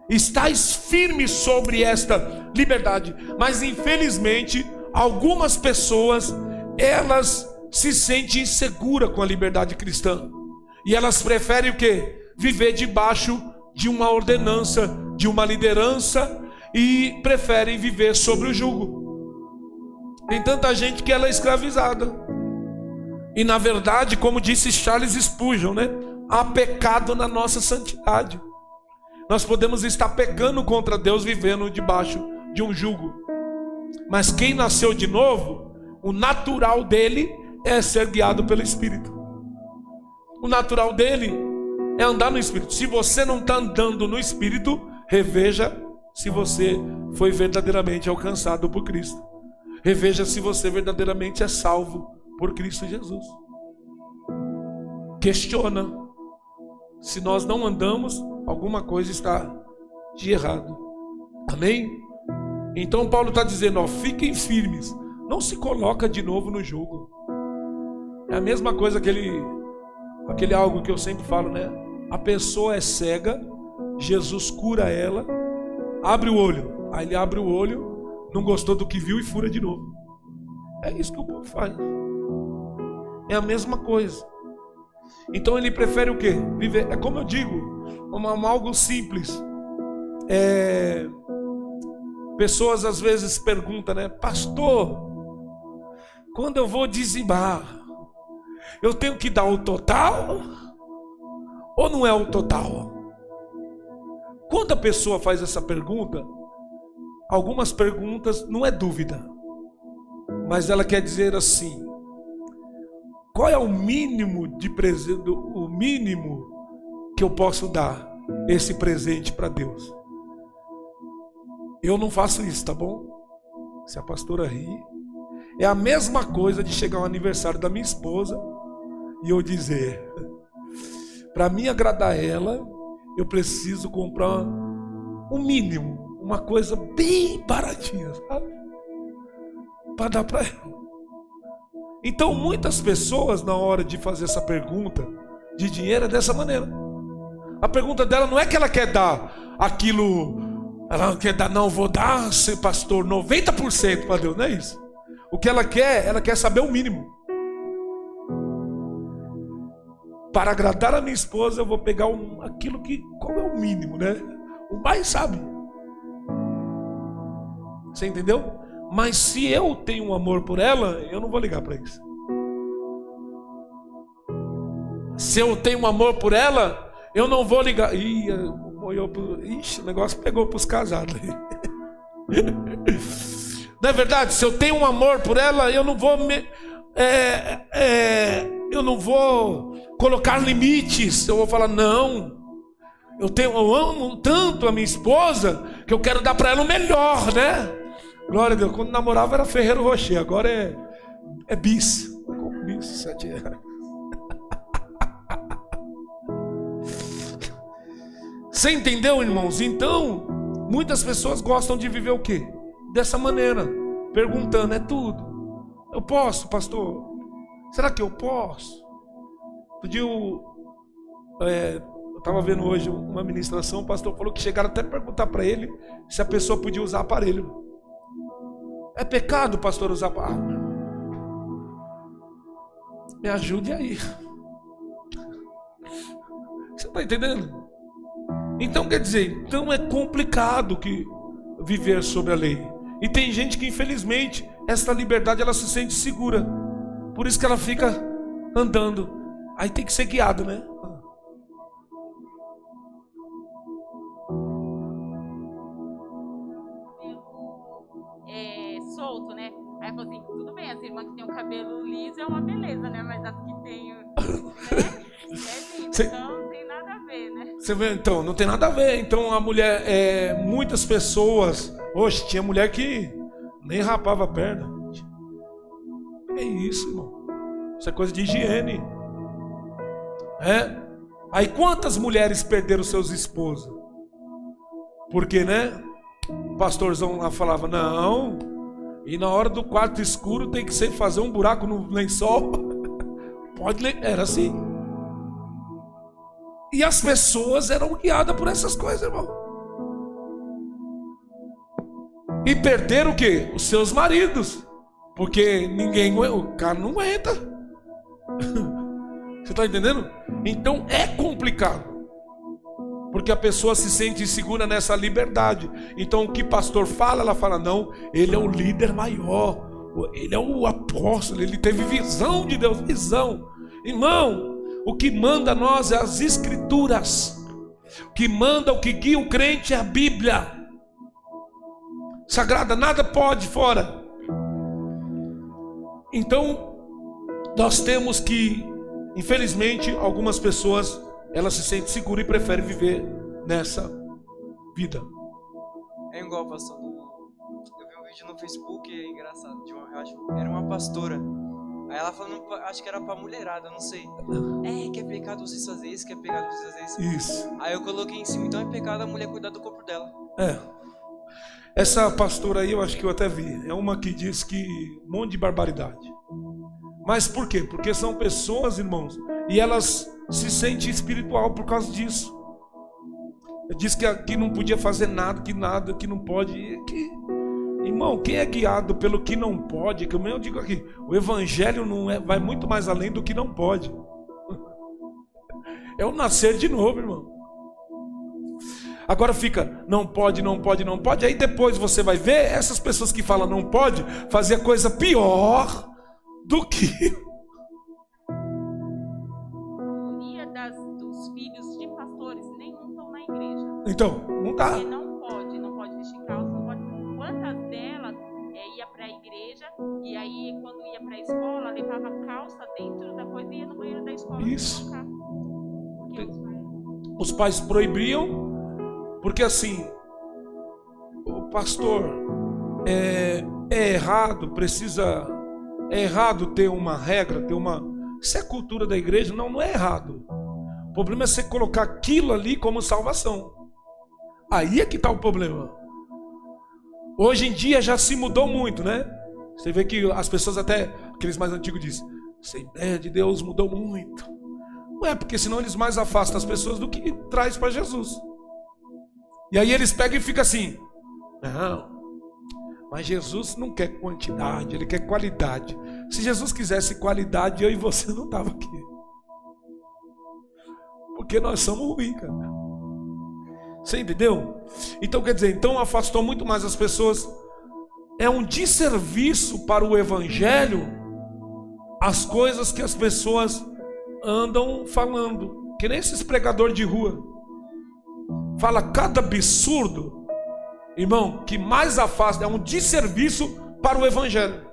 Estais firmes sobre esta liberdade. Mas infelizmente algumas pessoas, elas se sentem inseguras com a liberdade cristã, e elas preferem o quê? Viver debaixo de uma ordenança, de uma liderança, e preferem viver sobre o jugo. Tem tanta gente que ela é escravizada. E na verdade, como disse Charles Spurgeon, há pecado na nossa santidade. Nós podemos estar pecando contra Deus, vivendo debaixo de um jugo. Mas quem nasceu de novo, o natural dele é ser guiado pelo Espírito. O natural dele é andar no Espírito. Se você não está andando no Espírito, reveja se você foi verdadeiramente alcançado por Cristo. Reveja se você verdadeiramente é salvo por Cristo Jesus. Questiona. Se nós não andamos, alguma coisa está de errado. Amém? Então Paulo está dizendo, fiquem firmes. Não se coloca de novo no jugo. É a mesma coisa, aquele algo que eu sempre falo, A pessoa é cega Jesus cura ela, abre o olho. Aí ele abre o olho, não gostou do que viu e fura de novo. É isso que o povo faz. É a mesma coisa. Então ele prefere o quê? Viver. É como eu digo, algo simples. Pessoas às vezes perguntam, né? Pastor, quando eu vou dizimar, eu tenho que dar o total? Ou não é o total? Quando a pessoa faz essa pergunta, algumas perguntas não é dúvida, mas ela quer dizer assim: qual é o mínimo de presente, o mínimo que eu posso dar esse presente para Deus? Eu não faço isso, tá bom? Se a pastora rir, é a mesma coisa de chegar ao aniversário da minha esposa e eu dizer: para mim agradar ela, eu preciso comprar o mínimo, uma coisa bem baratinha, sabe? Para dar para ela. Então muitas pessoas, na hora de fazer essa pergunta de dinheiro, é dessa maneira. A pergunta dela não é que ela quer dar aquilo, ela quer dar, não, vou dar, pastor, 90% para Deus, não é isso. O que ela quer saber o mínimo. Para agradar a minha esposa, eu vou pegar aquilo que, qual é o mínimo, né? O mais sabe. Você entendeu? Mas se eu tenho um amor por ela, eu não vou ligar para isso. Se eu tenho um amor por ela, eu não vou ligar. Ixi, o negócio pegou para os casados. Não é verdade? Se eu tenho um amor por ela, eu não vou eu não vou colocar limites. Eu vou falar, não, eu amo tanto a minha esposa que eu quero dar para ela o melhor, né? Glória a Deus. Quando namorava era Ferreiro Rocher, agora é bis. Bis, 7 reais. Você entendeu, irmãos? Então, muitas pessoas gostam de viver o quê? Dessa maneira, perguntando, é tudo. Eu posso, pastor? Será que eu posso? Outro dia eu estava vendo hoje uma ministração, o pastor falou que chegaram até a perguntar para ele se a pessoa podia usar aparelho. É pecado, pastor, usar aparelho? Me ajude aí. Você está entendendo? Então quer dizer, então é complicado que viver sobre a lei. E tem gente que infelizmente essa liberdade ela se sente segura. Por isso que ela fica andando. Aí tem que ser guiado, né? Solto, né? Aí falou assim, tudo bem, as irmãs que tem o cabelo liso é uma beleza, né? Mas as que tem, né? É lindo, então não tem nada a ver, né? Você vê, então, não tem nada a ver. Então a mulher, muitas pessoas, hoje tinha mulher que nem rapava a perna. É isso, irmão. Isso é coisa de higiene. Aí quantas mulheres perderam seus esposos? Porque, né? O pastorzão lá falava, não. E na hora do quarto escuro tem que ser fazer um buraco no lençol. Era assim. E as pessoas eram guiadas por essas coisas, irmão. E perderam o quê? Os seus maridos. Porque o cara não aguenta. Você está entendendo? Então é complicado. Porque a pessoa se sente insegura nessa liberdade. Então o que o pastor fala, ela fala, não, ele é o líder maior. Ele é o apóstolo, ele teve visão de Deus, visão. Irmão, o que manda a nós é as escrituras. O que manda, o que guia o crente é a Bíblia sagrada, nada pode fora. Então nós temos que, infelizmente, algumas pessoas elas se sentem seguras e preferem viver nessa vida. É igual, pastor. Eu vi um vídeo no Facebook, é engraçado, era uma pastora. Aí ela falando, acho que era pra mulherada, não sei. Que é pecado vocês fazer isso, que é pecado vocês fazer isso. Isso. Aí eu coloquei em cima, então é pecado a mulher cuidar do corpo dela. Essa pastora aí, eu acho que eu até vi. É uma que diz que um monte de barbaridade. Mas por quê? Porque são pessoas, irmãos, e elas se sentem espiritual por causa disso. Diz que não podia fazer nada, que não pode. Irmão, quem é guiado pelo que não pode, como eu digo aqui, o evangelho vai muito mais além do que não pode. É o nascer de novo, irmão. Agora fica, não pode, não pode, não pode. Aí depois você vai ver essas pessoas que falam não pode fazer a coisa pior do que... A maioria dos filhos de pastores nenhum estão na igreja. Então, não dá. Porque não pode vestir calça, não pode. Quantas delas ia para a igreja e aí quando ia para a escola levava calça dentro da coisa e ia no banheiro da escola. Isso. Porque Os pais proibiam, porque assim, o pastor é errado, é errado ter uma regra, isso é cultura da igreja, não é errado. O problema é você colocar aquilo ali como salvação. Aí é que está o problema. Hoje em dia já se mudou muito, né? Você vê que as pessoas até, aqueles mais antigos dizem, Assembleia de Deus mudou muito. Não é, porque senão eles mais afastam as pessoas do que traz para Jesus. E aí eles pegam e ficam assim, não, mas Jesus não quer quantidade, Ele quer qualidade. Se Jesus quisesse qualidade, eu e você não estava aqui. Porque nós somos ruins, cara. Você entendeu? Então quer dizer, então afastou muito mais as pessoas. É um desserviço para o evangelho as coisas que as pessoas andam falando. Que nem esses pregadores de rua. Fala cada absurdo, irmão, que mais afasta. É um desserviço para o evangelho.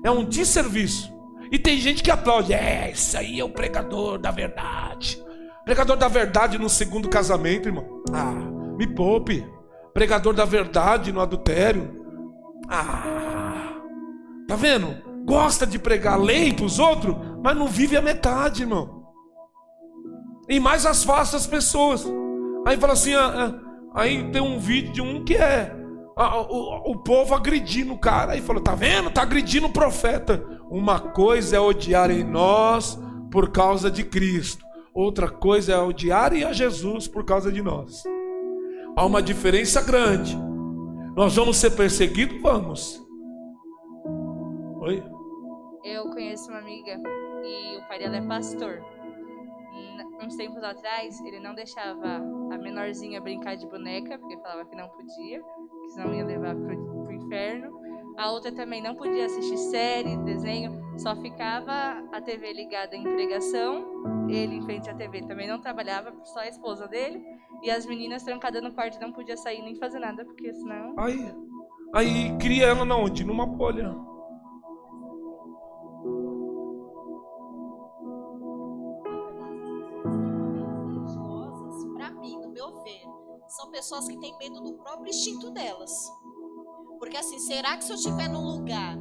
É um desserviço. E tem gente que aplaude. Isso aí é o pregador da verdade. Pregador da verdade no segundo casamento, irmão. Me poupe. Pregador da verdade no adultério. Tá vendo? Gosta de pregar lei para os outros, mas não vive a metade, irmão. E mais afasta as pessoas. Aí fala assim, aí tem um vídeo de um que é o povo agredindo o cara. Aí falou, tá vendo? Tá agredindo o profeta. Uma coisa é odiarem nós por causa de Cristo. Outra coisa é odiarem a Jesus por causa de nós. Há uma diferença grande. Nós vamos ser perseguidos? Vamos. Oi? Eu conheço uma amiga e o pai dela é pastor. Uns tempos atrás, ele não deixava a menorzinha brincar de boneca, porque falava que não podia, que senão ia levar pro inferno. A outra também não podia assistir série, desenho, só ficava a TV ligada em pregação. Ele em frente à TV também não trabalhava, só a esposa dele. E as meninas trancadas no quarto, não podia sair nem fazer nada, porque senão... Aí cria ela na onde? Numa bolha. Para mim, no meu ver, são pessoas que têm medo do próprio instinto delas. Porque assim, será que se eu estiver num lugar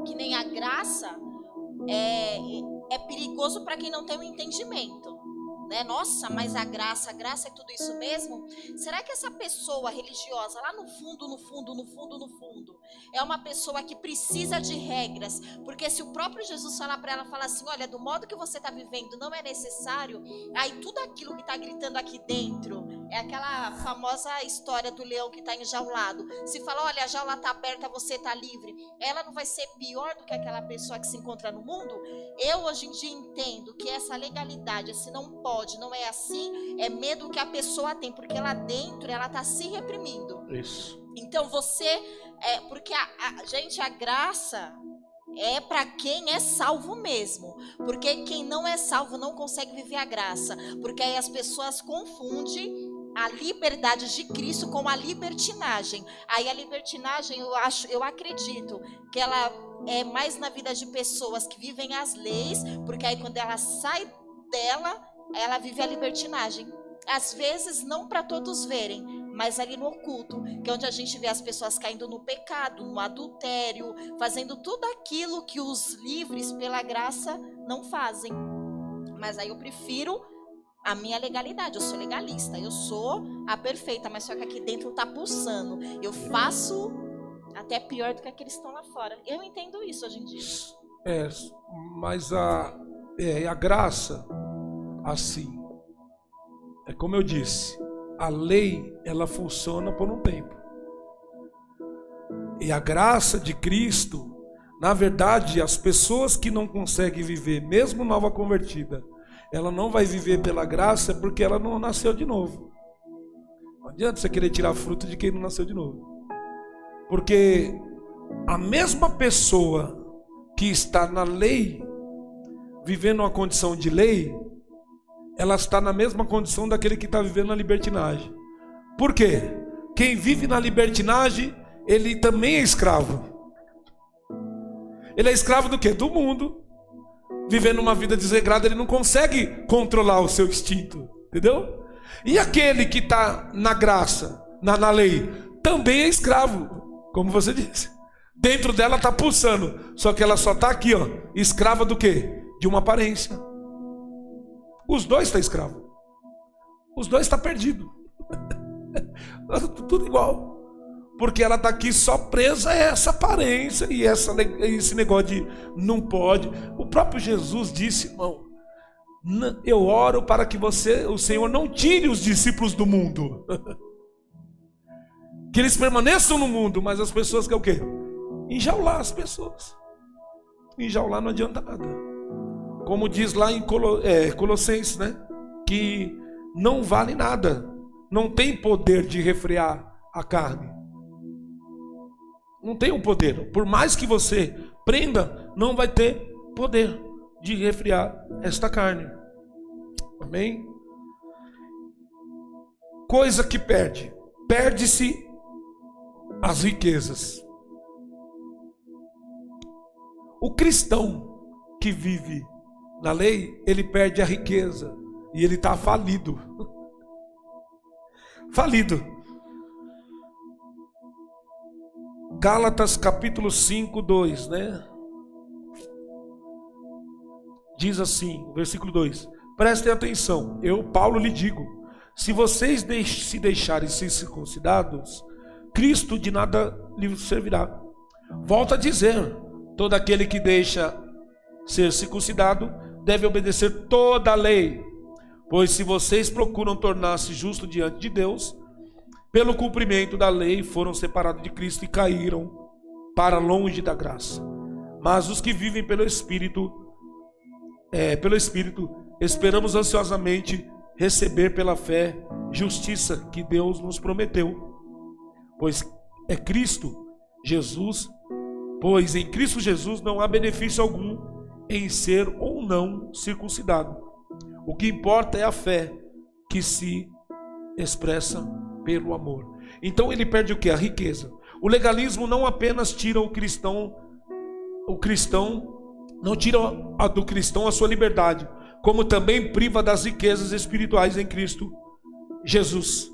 que nem a graça, é perigoso para quem não tem um entendimento? Né? Nossa, mas a graça é tudo isso mesmo? Será que essa pessoa religiosa, lá no fundo, é uma pessoa que precisa de regras? Porque se o próprio Jesus falar para ela, falar assim, olha, do modo que você está vivendo não é necessário, aí tudo aquilo que está gritando aqui dentro, é aquela famosa história do leão que está enjaulado. Se fala, olha, a jaula está aberta, você está livre, ela não vai ser pior do que aquela pessoa que se encontra no mundo? Eu hoje em dia entendo que essa legalidade, esse não pode, não é assim, é medo que a pessoa tem, porque lá dentro ela está se reprimindo. Isso. Então você, porque gente, a graça é para quem é salvo mesmo, porque quem não é salvo não consegue viver a graça, porque aí as pessoas confundem a liberdade de Cristo com a libertinagem. Aí a libertinagem, eu acredito que ela é mais na vida de pessoas que vivem as leis, porque aí quando ela sai dela, ela vive a libertinagem. Às vezes não para todos verem, mas ali no oculto, que é onde a gente vê as pessoas caindo no pecado, no adultério, fazendo tudo aquilo que os livres pela graça não fazem. Mas aí eu prefiro a minha legalidade, eu sou legalista, eu sou a perfeita, mas só que aqui dentro tá pulsando. Eu faço até pior do que aqueles que estão lá fora. Eu entendo isso hoje em dia. Mas a graça, assim, É como eu disse, a lei, ela funciona por um tempo. E a graça de Cristo, na verdade, as pessoas que não conseguem viver, mesmo nova convertida, ela não vai viver pela graça porque ela não nasceu de novo. Não adianta você querer tirar fruto de quem não nasceu de novo. Porque a mesma pessoa que está na lei, vivendo uma condição de lei, ela está na mesma condição daquele que está vivendo na libertinagem. Por quê? Quem vive na libertinagem, ele também é escravo. Ele é escravo do quê? Do mundo. Vivendo uma vida desregrada, ele não consegue controlar o seu instinto. Entendeu? E aquele que está na graça, na lei, também é escravo. Como você disse. Dentro dela está pulsando. Só que ela só está aqui, ó, escrava do quê? De uma aparência. Os dois estão escravos. Os dois estão perdidos. Tudo igual. Porque ela está aqui só presa a essa aparência e esse negócio de não pode. O próprio Jesus disse, irmão, eu oro para que o Senhor não tire os discípulos do mundo. Que eles permaneçam no mundo, mas as pessoas querem o quê? Enjaular as pessoas. Enjaular não adianta nada. Como diz lá em Colossenses, né? Que não vale nada. Não tem poder de refrear a carne. Não tem o poder. Por mais que você prenda, não vai ter poder de refrear esta carne. Amém? Coisa que perde. Perde-se as riquezas. O cristão que vive na lei, ele perde a riqueza. E ele está falido. Falido. Gálatas capítulo 5, 2, né? Diz assim, versículo 2: prestem atenção, eu, Paulo, lhe digo, se vocês se deixarem ser circuncidados, Cristo de nada lhe servirá. Volto a dizer, todo aquele que deixa ser circuncidado deve obedecer toda a lei. Pois se vocês procuram tornar-se justos diante de Deus, pelo cumprimento da lei foram separados de Cristo e caíram para longe da graça. Mas os que vivem pelo Espírito, esperamos ansiosamente receber pela fé justiça que Deus nos prometeu. Pois em Cristo Jesus não há benefício algum em ser ou não circuncidado. O que importa é a fé que se expressa pelo amor. Então ele perde o que? A riqueza. O legalismo não apenas tira do cristão a sua liberdade, como também priva das riquezas espirituais em Cristo Jesus.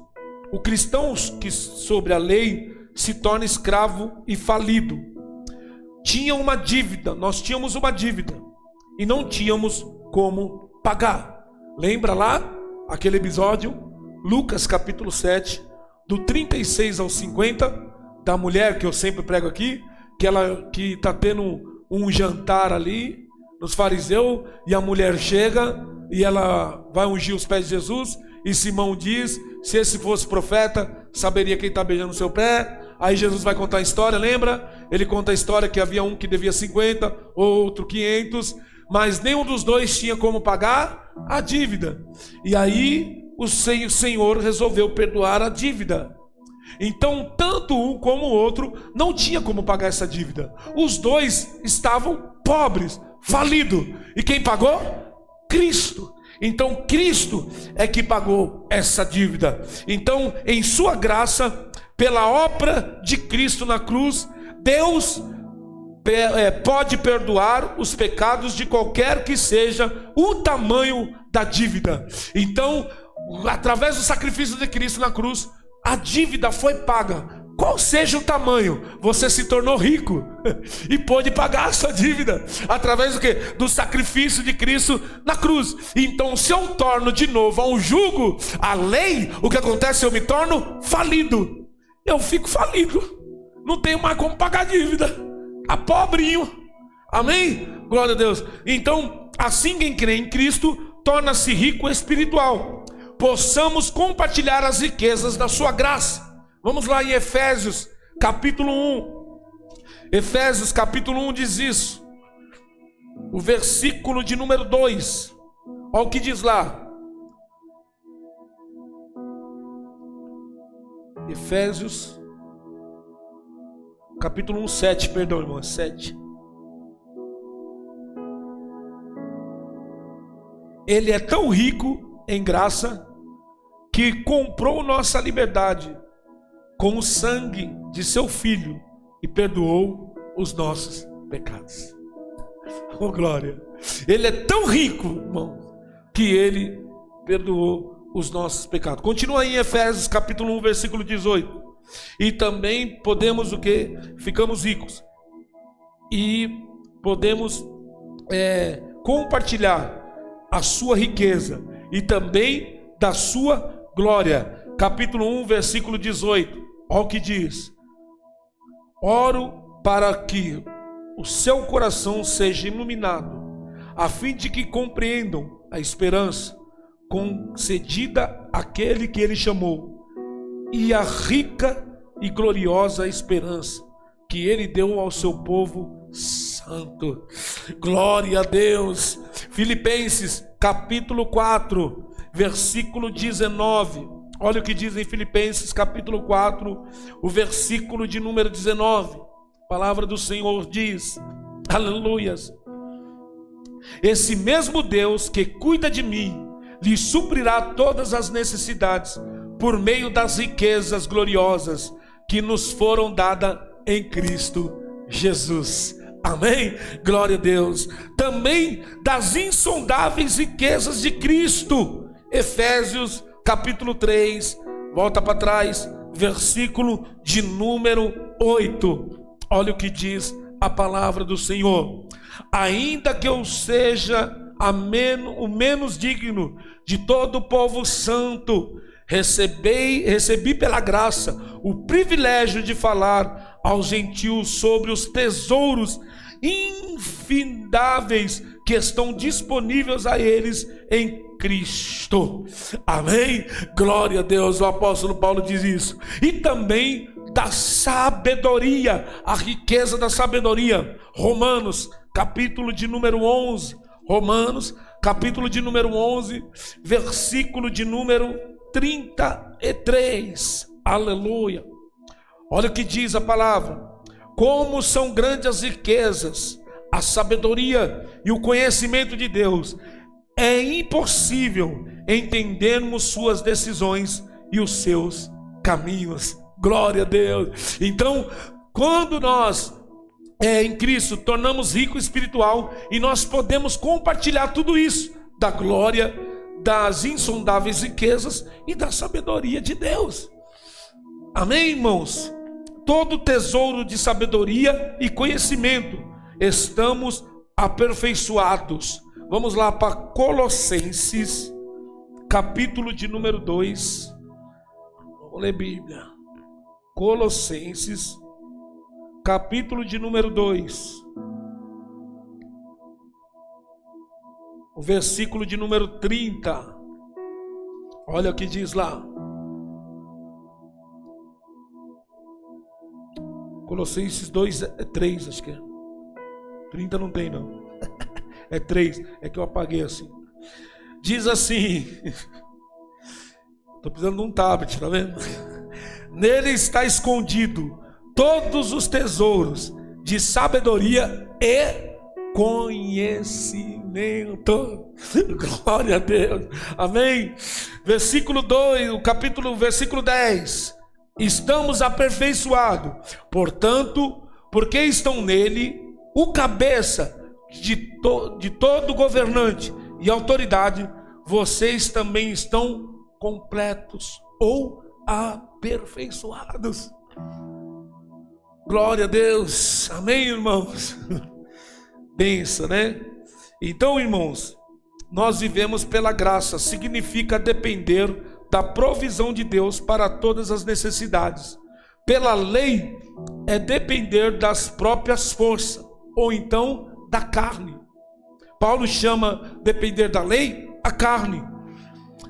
O cristão que sobre a lei se torna escravo e falido. Tinha uma dívida, nós tínhamos uma dívida e não tínhamos como pagar. Lembra lá aquele episódio? Lucas capítulo 7, do 36 ao 50, da mulher que eu sempre prego aqui, que está tendo um jantar ali nos fariseus, e a mulher chega e ela vai ungir os pés de Jesus, e Simão diz, se esse fosse profeta, saberia quem está beijando o seu pé. Aí Jesus vai contar a história, lembra? Ele conta a história que havia um que devia 50, outro 500, mas nenhum dos dois tinha como pagar a dívida. E aí o Senhor resolveu perdoar a dívida. Então tanto um como o outro não tinha como pagar essa dívida. Os dois estavam pobres, falidos. E quem pagou? Cristo. Então Cristo é que pagou essa dívida. Então, em sua graça, pela obra de Cristo na cruz, Deus pode perdoar os pecados de qualquer que seja o tamanho da dívida. Então, através do sacrifício de Cristo na cruz, a dívida foi paga. Qual seja o tamanho, você se tornou rico e pôde pagar a sua dívida através do quê? Do sacrifício de Cristo na cruz. Então, se eu torno de novo a um jugo, a lei, o que acontece? Eu me torno falido. Eu fico falido. Não tenho mais como pagar a dívida. Tá pobrinho. Amém? Glória a Deus. Então, assim quem crê em Cristo torna-se rico espiritual. possamos compartilhar as riquezas da sua graça. Vamos lá em Efésios capítulo 1. Efésios capítulo 1 diz isso. O versículo de número 2. Olha o que diz lá. Efésios capítulo 1, 7, perdão, irmão, 7. Ele é tão rico em graça que comprou nossa liberdade com o sangue de seu Filho e perdoou os nossos pecados. Oh, glória! Ele é tão rico, irmão, que ele perdoou os nossos pecados. Continua aí em Efésios capítulo 1, versículo 18. E também podemos o que? Ficamos ricos e podemos compartilhar a sua riqueza e também da sua glória. Capítulo 1, versículo 18. Olha o que diz: oro para que o seu coração seja iluminado, a fim de que compreendam a esperança concedida àquele que ele chamou, e a rica e gloriosa esperança que ele deu ao seu povo santo. Glória a Deus. Filipenses capítulo 4, versículo 19. Olha o que diz em Filipenses capítulo 4, o versículo de número 19. A palavra do Senhor diz: aleluias. Esse mesmo Deus que cuida de mim lhe suprirá todas as necessidades por meio das riquezas gloriosas que nos foram dadas em Cristo Jesus. Amém? Glória a Deus. Também das insondáveis riquezas de Cristo. Efésios capítulo 3, volta para trás, versículo de número 8. Olha o que diz a palavra do Senhor: ainda que eu seja o menos digno de todo o povo santo, recebi pela graça o privilégio de falar aos gentios sobre os tesouros infindáveis que estão disponíveis a eles em Cristo. Amém? Glória a Deus. O apóstolo Paulo diz isso. E também da sabedoria, a riqueza da sabedoria. Romanos capítulo de número 11. Romanos capítulo de número 11, versículo de número 33. Aleluia. Olha o que diz a palavra: como são grandes as riquezas, a sabedoria e o conhecimento de Deus. É impossível entendermos suas decisões e os seus caminhos. Glória a Deus. Então, quando nós em Cristo tornamos rico espiritual, e nós podemos compartilhar tudo isso, da glória, das insondáveis riquezas e da sabedoria de Deus. Amém, irmãos? Todo tesouro de sabedoria e conhecimento, estamos aperfeiçoados. Vamos lá para Colossenses capítulo de número 2. Vamos ler Bíblia. Colossenses capítulo de número 2, o versículo de número 30. Olha o que diz lá. Colossenses 2, 3, acho que é. 30 não tem não. É 3, é que eu apaguei assim. Diz assim: estou precisando de um tablet, tá vendo? Nele está escondido todos os tesouros de sabedoria e conhecimento. Glória a Deus. Amém. Versículo 2, versículo 10. Estamos aperfeiçoados, portanto, porque estão nele o cabeça de todo governante e autoridade, vocês também estão completos ou aperfeiçoados. Glória a Deus. Amém, irmãos? Benção, né? Então, irmãos, nós vivemos pela graça. Significa depender da provisão de Deus para todas as necessidades. Pela lei é depender das próprias forças, ou então da carne. Paulo chama depender da lei a carne.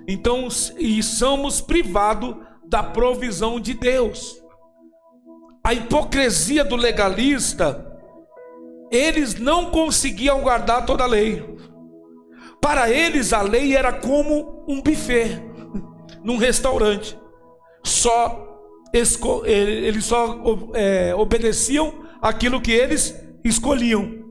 Então, e somos privados da provisão de Deus. A hipocrisia do legalista, eles não conseguiam guardar toda a lei. Para eles a lei era como um buffet num restaurante. Eles só obedeciam aquilo que eles escolhiam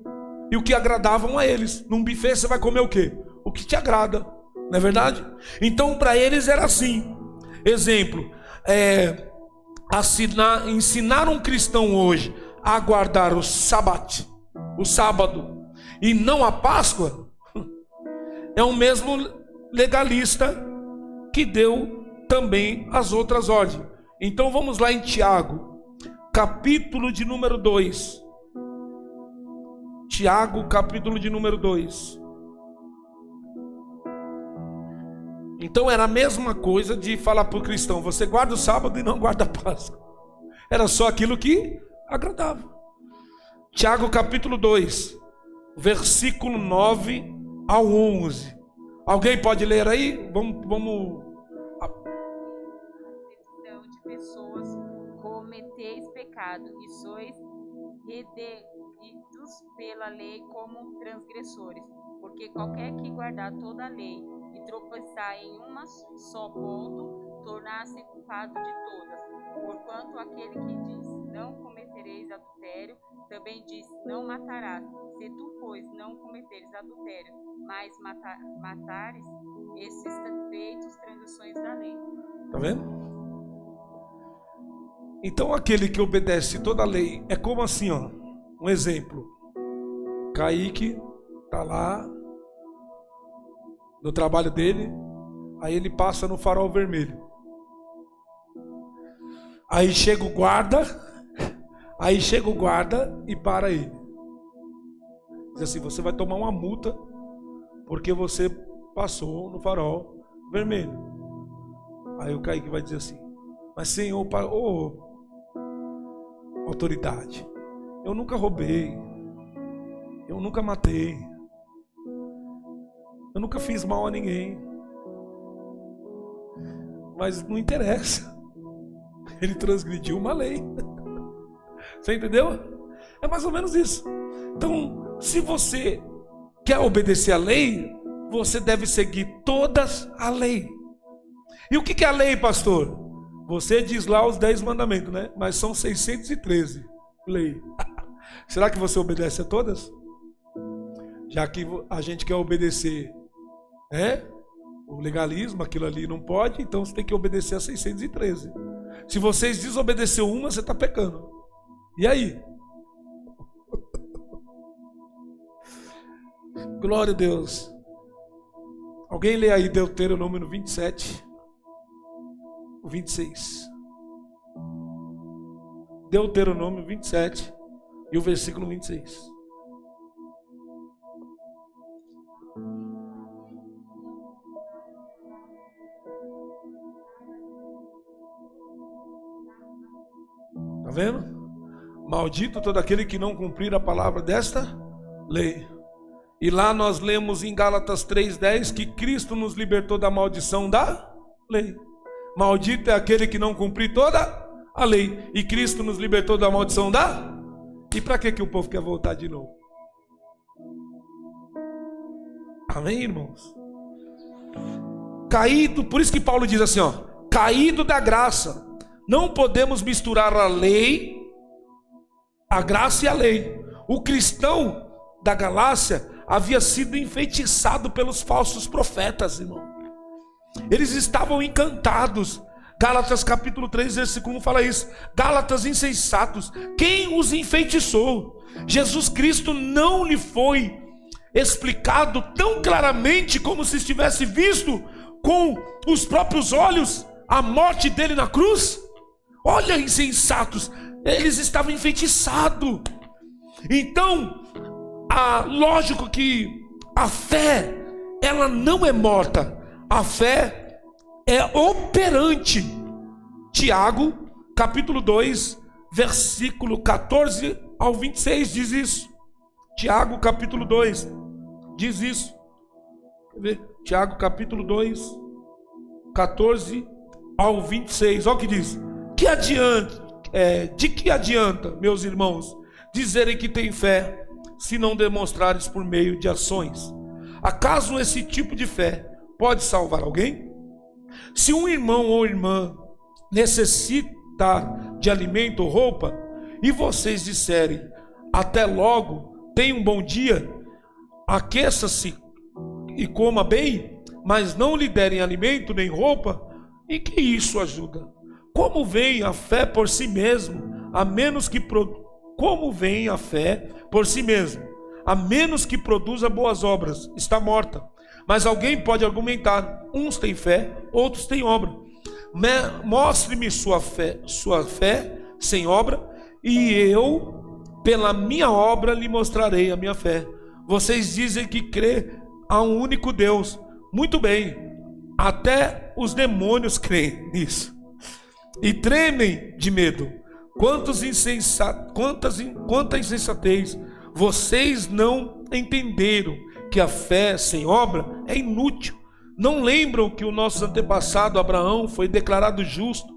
e o que agradavam a eles. Num buffet você vai comer o quê? O que te agrada, não é verdade? Então para eles era assim. Exemplo, ensinar um cristão hoje a guardar o sábado e não a Páscoa, é o mesmo legalista que deu também as outras ordens. Então vamos lá em Tiago, capítulo de número 2. Tiago, capítulo de número 2. Então era a mesma coisa de falar para o cristão: você guarda o sábado e não guarda a Páscoa. Era só aquilo que agradava. Tiago capítulo 2, versículo 9 ao 11. Alguém pode ler aí? Vamos. De pessoas cometeis pecado e sois redimidos pela lei como transgressores, porque qualquer que guardar toda a lei e tropeçar em uma só ponto, tornar-se culpado de todas. Porquanto aquele que diz, não cometereis adultério, também diz, não matarás. Se tu, pois, não cometeres adultério, mas matares, esses feitos transgressões da lei. Tá vendo? Então aquele que obedece toda a lei é como assim, ó. Um exemplo. Kaique tá lá no trabalho dele, aí ele passa no farol vermelho. Aí chega o guarda e para ele. Diz assim: você vai tomar uma multa porque você passou no farol vermelho. Aí o Kaique vai dizer assim: mas Senhor, autoridade, eu nunca roubei, eu nunca matei, eu nunca fiz mal a ninguém. Mas não interessa, ele transgrediu uma lei. Você entendeu? É mais ou menos isso. Então, se você quer obedecer a lei, você deve seguir todas a lei. E o que é a lei, pastor? Você diz lá os 10 mandamentos, né? Mas são 613 lei. Será que você obedece a todas? Já que a gente quer obedecer, o legalismo, aquilo ali não pode, então você tem que obedecer a 613. Se vocês desobedeceu uma, você está pecando. E aí? Glória a Deus. Alguém lê aí Deuteronômio 27, o 26. Deuteronômio 27 e o versículo 26. Está vendo? Maldito todo aquele que não cumprir a palavra desta lei. E lá nós lemos em Gálatas 3:10 que Cristo nos libertou da maldição da lei. Maldito é aquele que não cumprir toda a lei. E Cristo nos libertou da maldição da... E para que o povo quer voltar de novo? Amém, irmãos? Caído, por isso que Paulo diz assim, caído da graça. Não podemos misturar a lei, a graça e a lei. O cristão da Galácia havia sido enfeitiçado pelos falsos profetas, irmão. Eles estavam encantados. Gálatas capítulo 3, versículo 1 fala isso. Gálatas insensatos, quem os enfeitiçou? Jesus Cristo não lhe foi explicado tão claramente como se estivesse visto com os próprios olhos a morte dele na cruz? Olha, insensatos, eles estavam enfeitiçados. Então, lógico que a fé, ela não é morta, a fé é operante. Tiago, capítulo 2, versículo 14 ao 26 diz isso. Tiago, capítulo 2, diz isso. Quer ver? Tiago, capítulo 2, 14 ao 26. Olha o que diz. De que adianta, meus irmãos, dizerem que têm fé, se não demonstrares por meio de ações? Acaso esse tipo de fé pode salvar alguém? Se um irmão ou irmã necessitar de alimento ou roupa, e vocês disserem, até logo, tenha um bom dia, aqueça-se e coma bem, mas não lhe derem alimento nem roupa, em que isso ajuda? Como vem a fé por si mesmo, a menos que produza boas obras? Está morta. Mas alguém pode argumentar: uns têm fé, outros têm obra. Mostre-me sua fé sem obra, e eu, pela minha obra, lhe mostrarei a minha fé. Vocês dizem que crê a um único Deus. Muito bem, até os demônios creem nisso e tremem de medo. Quanta insensatez! Vocês não entenderam que a fé sem obra é inútil. Não lembram que o nosso antepassado Abraão foi declarado justo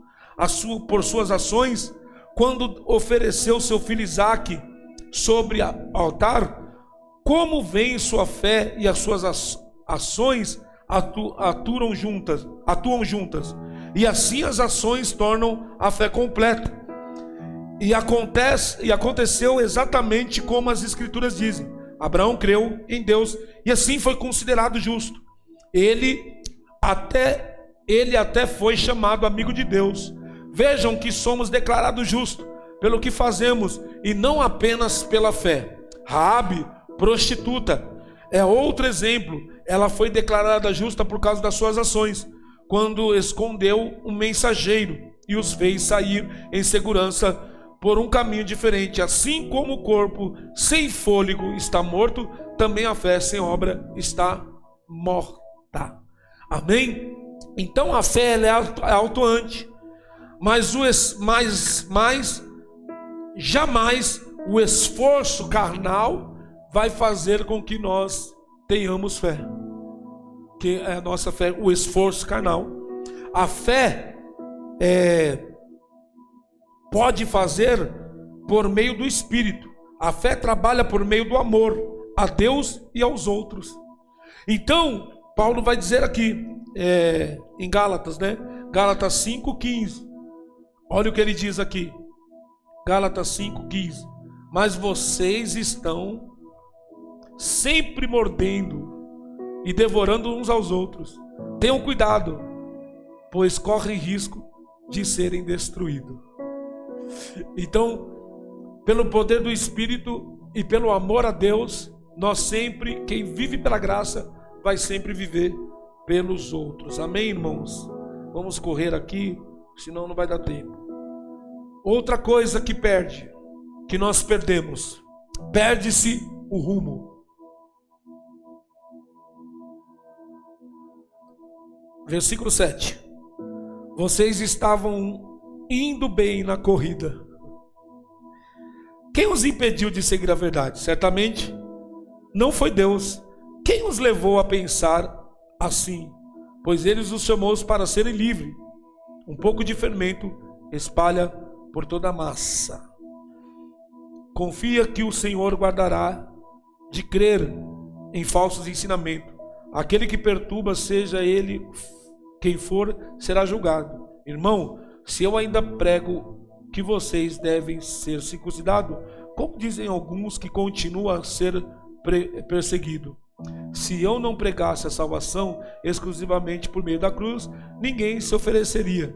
por suas ações, quando ofereceu seu filho Isaque sobre o altar? Como vem sua fé e as suas ações atuam juntas, e assim as ações tornam a fé completa. E aconteceu exatamente como as Escrituras dizem: Abraão creu em Deus e assim foi considerado justo. Ele até foi chamado amigo de Deus. Vejam que somos declarados justos pelo que fazemos e não apenas pela fé. Raabe, prostituta, é outro exemplo. Ela foi declarada justa por causa das suas ações, quando escondeu um mensageiro e os fez sair em segurança por um caminho diferente. Assim como o corpo sem fôlego está morto, também a fé sem obra está morta. Amém? Então a fé ela é atuante, mas jamais o esforço carnal vai fazer com que nós tenhamos fé. Que é a nossa fé, o esforço carnal. A fé pode fazer por meio do Espírito. A fé trabalha por meio do amor a Deus e aos outros. Então, Paulo vai dizer aqui, em Gálatas, né? Gálatas 5,15. Olha o que ele diz aqui. Gálatas 5,15. Mas vocês estão sempre mordendo e devorando uns aos outros. Tenham cuidado, pois correm risco de serem destruídos. Então, pelo poder do Espírito e pelo amor a Deus, nós sempre, quem vive pela graça, vai sempre viver pelos outros. Amém, irmãos? Vamos correr aqui, senão não vai dar tempo. Outra coisa que nós perdemos, perde-se o rumo. Versículo 7. Vocês estavam indo bem na corrida. Quem os impediu de seguir a verdade? Certamente não foi Deus. Quem os levou a pensar assim? Pois Ele os chamou para serem livres. Um pouco de fermento espalha por toda a massa. Confia que o Senhor guardará de crer em falsos ensinamentos. Aquele que perturba, seja ele quem for, será julgado. Irmão, se eu ainda prego que vocês devem ser circuncidados, como dizem alguns que continuam a ser perseguidos? Se eu não pregasse a salvação exclusivamente por meio da cruz, ninguém se ofereceria.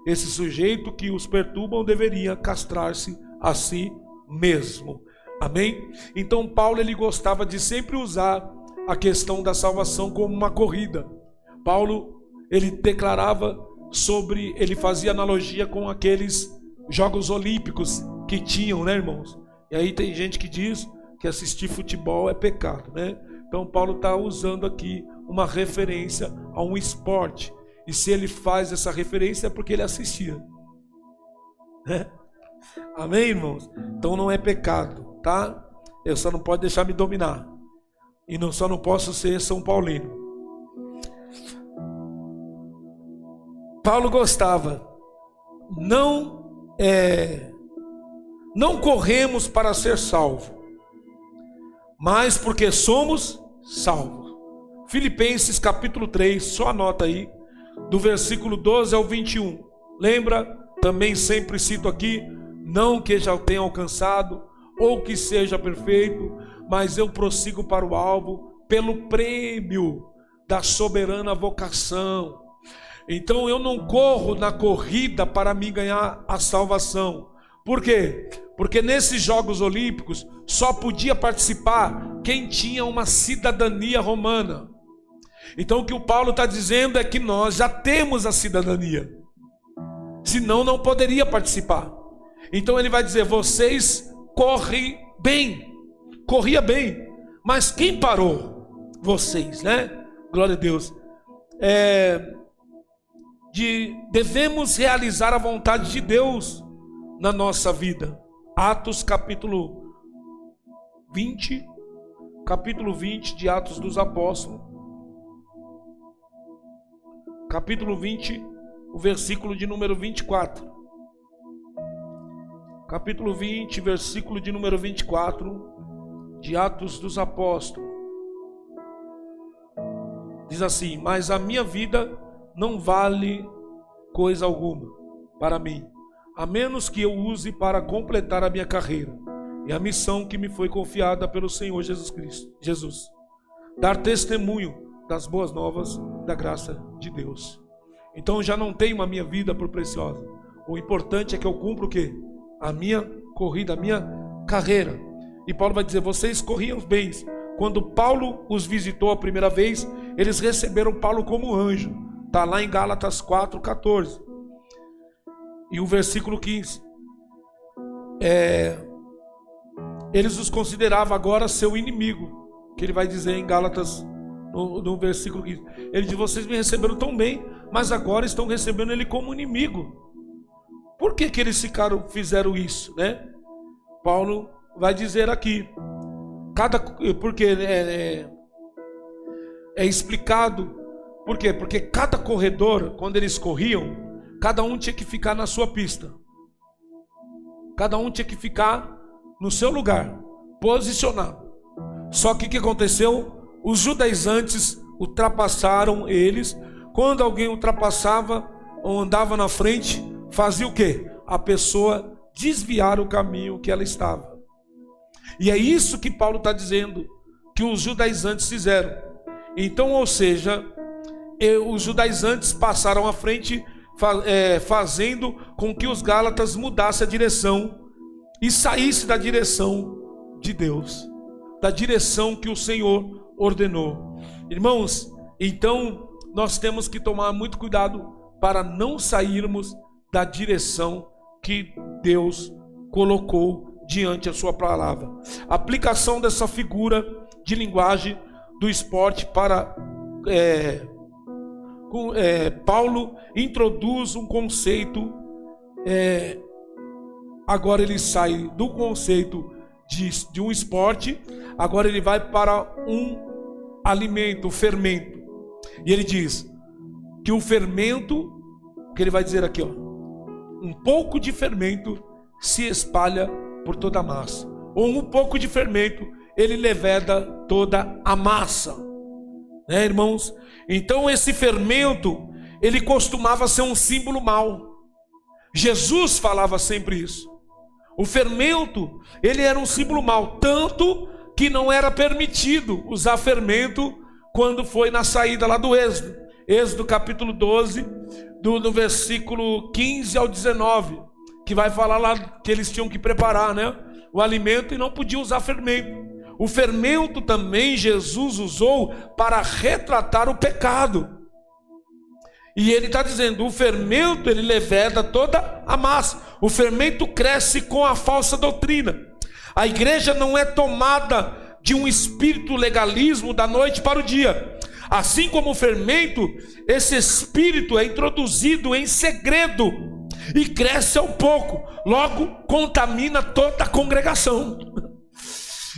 Esse sujeito que os perturbam deveria castrar-se a si mesmo. Amém? Então Paulo ele gostava de sempre usar a questão da salvação como uma corrida. Paulo ele declarava ele fazia analogia com aqueles Jogos Olímpicos que tinham, né, irmãos? E aí tem gente que diz que assistir futebol é pecado, né? Então Paulo está usando aqui uma referência a um esporte. E se ele faz essa referência é porque ele assistia. Amém, irmãos? Então não é pecado, tá? Eu só não posso deixar me dominar. E só não posso ser São Paulino. Paulo gostava. Não corremos para ser salvo, mas porque somos salvos. Filipenses capítulo 3, só anota aí, do versículo 12 ao 21. Lembra? Também sempre cito aqui, não que já o tenha alcançado, ou que seja perfeito, mas eu prossigo para o alvo, pelo prêmio da soberana vocação. Então eu não corro na corrida para me ganhar a salvação. Por quê? Porque nesses Jogos Olímpicos só podia participar quem tinha uma cidadania romana. Então o que o Paulo está dizendo é que nós já temos a cidadania, senão não poderia participar. Então ele vai dizer, vocês corria bem, mas quem parou? Vocês, né? Glória a Deus. Devemos realizar a vontade de Deus na nossa vida. Atos capítulo 20 de Atos dos Apóstolos, capítulo 20, o versículo de número 24. Capítulo 20, versículo de número 24 de Atos dos Apóstolos. Diz assim: mas a minha vida não vale coisa alguma para mim, a menos que eu use para completar a minha carreira e a missão que me foi confiada pelo Senhor Jesus, dar testemunho das boas novas da graça de Deus. Então já não tenho a minha vida por preciosa. O importante é que eu cumpra o quê? A minha corrida, a minha carreira. E Paulo vai dizer, vocês corriam bem. Quando Paulo os visitou a primeira vez, eles receberam Paulo como anjo. Está lá em Gálatas 4:14. E o versículo 15. Eles os consideravam agora seu inimigo. Que ele vai dizer em Gálatas, no versículo 15. Ele diz, vocês me receberam tão bem, mas agora estão recebendo ele como inimigo. Por que eles fizeram isso, né? Paulo vai dizer aqui. Porque é explicado. Por quê? Porque cada corredor, quando eles corriam, cada um tinha que ficar na sua pista. Cada um tinha que ficar no seu lugar, posicionado. Só que o que aconteceu? Os judaizantes ultrapassaram eles. Quando alguém ultrapassava ou andava na frente, fazia o quê? A pessoa desviar o caminho que ela estava. E é isso que Paulo está dizendo, que os judaizantes fizeram. Então, ou seja, os judaizantes passaram à frente, fazendo com que os gálatas mudassem a direção e saíssem da direção de Deus, da direção que o Senhor ordenou. Irmãos, então nós temos que tomar muito cuidado para não sairmos da direção que Deus colocou diante da sua palavra. A aplicação dessa figura de linguagem do esporte para Paulo introduz um conceito. Agora ele sai do conceito de um esporte, agora ele vai para um alimento, o fermento. E ele diz que o fermento, que ele vai dizer aqui, ó, um pouco de fermento se espalha por toda a massa, ou um pouco de fermento ele leveda toda a massa, né, irmãos? Então esse fermento, ele costumava ser um símbolo mau. Jesus falava sempre isso. O fermento, ele era um símbolo mau, tanto que não era permitido usar fermento quando foi na saída lá do Êxodo. Êxodo capítulo 12, do versículo 15 ao 19, que vai falar lá que eles tinham que preparar, né, o alimento e não podiam usar fermento. O fermento também Jesus usou para retratar o pecado. E ele está dizendo, o fermento ele leveda toda a massa. O fermento cresce com a falsa doutrina. A igreja não é tomada de um espírito legalismo da noite para o dia. Assim como o fermento, esse espírito é introduzido em segredo e cresce ao pouco, logo contamina toda a congregação.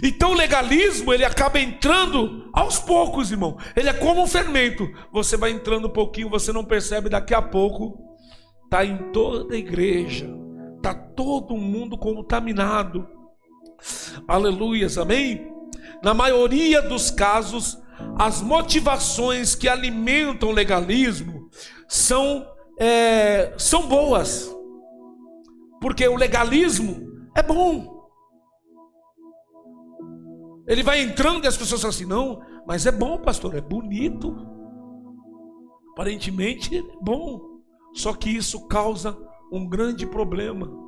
Então o legalismo, ele acaba entrando aos poucos, irmão. Ele é como um fermento. Você vai entrando um pouquinho, você não percebe, daqui a pouco está em toda a igreja, está todo mundo contaminado. Aleluias, amém? Na maioria dos casos, as motivações que alimentam o legalismo são boas, porque o legalismo é bom. Ele vai entrando e as pessoas falam assim: não, mas é bom, pastor, é bonito, aparentemente é bom, só que isso causa um grande problema.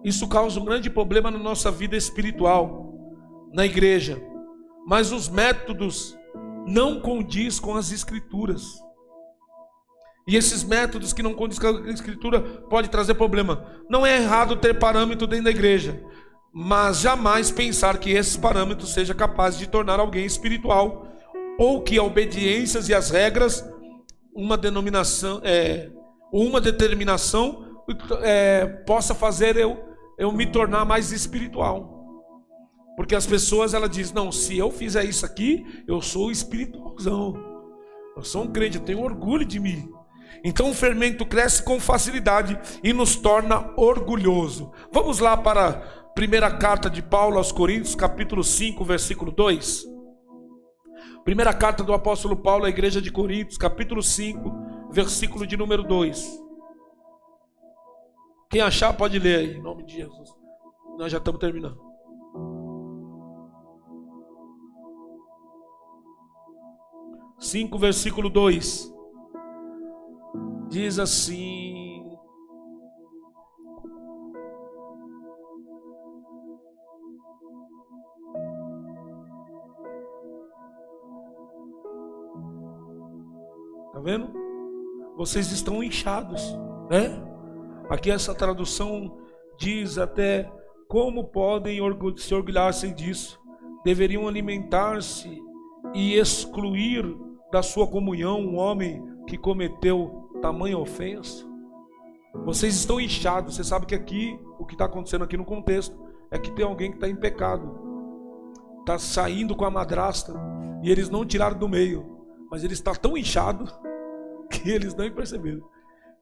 Isso causa um grande problema na nossa vida espiritual, na igreja. Mas os métodos não condiz com as escrituras. E esses métodos que não condiz com a escritura pode trazer problema. Não é errado ter parâmetro dentro da igreja, mas jamais pensar que esses parâmetros sejam capazes de tornar alguém espiritual, ou que a obediências e as regras, uma determinação possa fazer eu me tornar mais espiritual. Porque as pessoas, ela diz: não, se eu fizer isso aqui, eu sou espiritualzão, eu sou um crente, eu tenho orgulho de mim. Então o fermento cresce com facilidade e nos torna orgulhoso. Vamos lá para a primeira carta de Paulo aos Coríntios, capítulo 5, versículo 2. Primeira carta do apóstolo Paulo à igreja de Coríntios, capítulo 5, versículo de número 2. Quem achar pode ler aí, em nome de Jesus. Nós já estamos terminando. Versículo 2. Diz assim: tá vendo? Vocês estão inchados, né? Aqui essa tradução diz até: como podem se orgulhar-se disso? Deveriam alimentar-se e excluir da sua comunhão um homem que cometeu tamanha ofensa. Vocês estão inchados. Você sabe que aqui, o que está acontecendo aqui no contexto, é que tem alguém que está em pecado, está saindo com a madrasta, e eles não tiraram do meio, mas ele está tão inchado que eles não perceberam.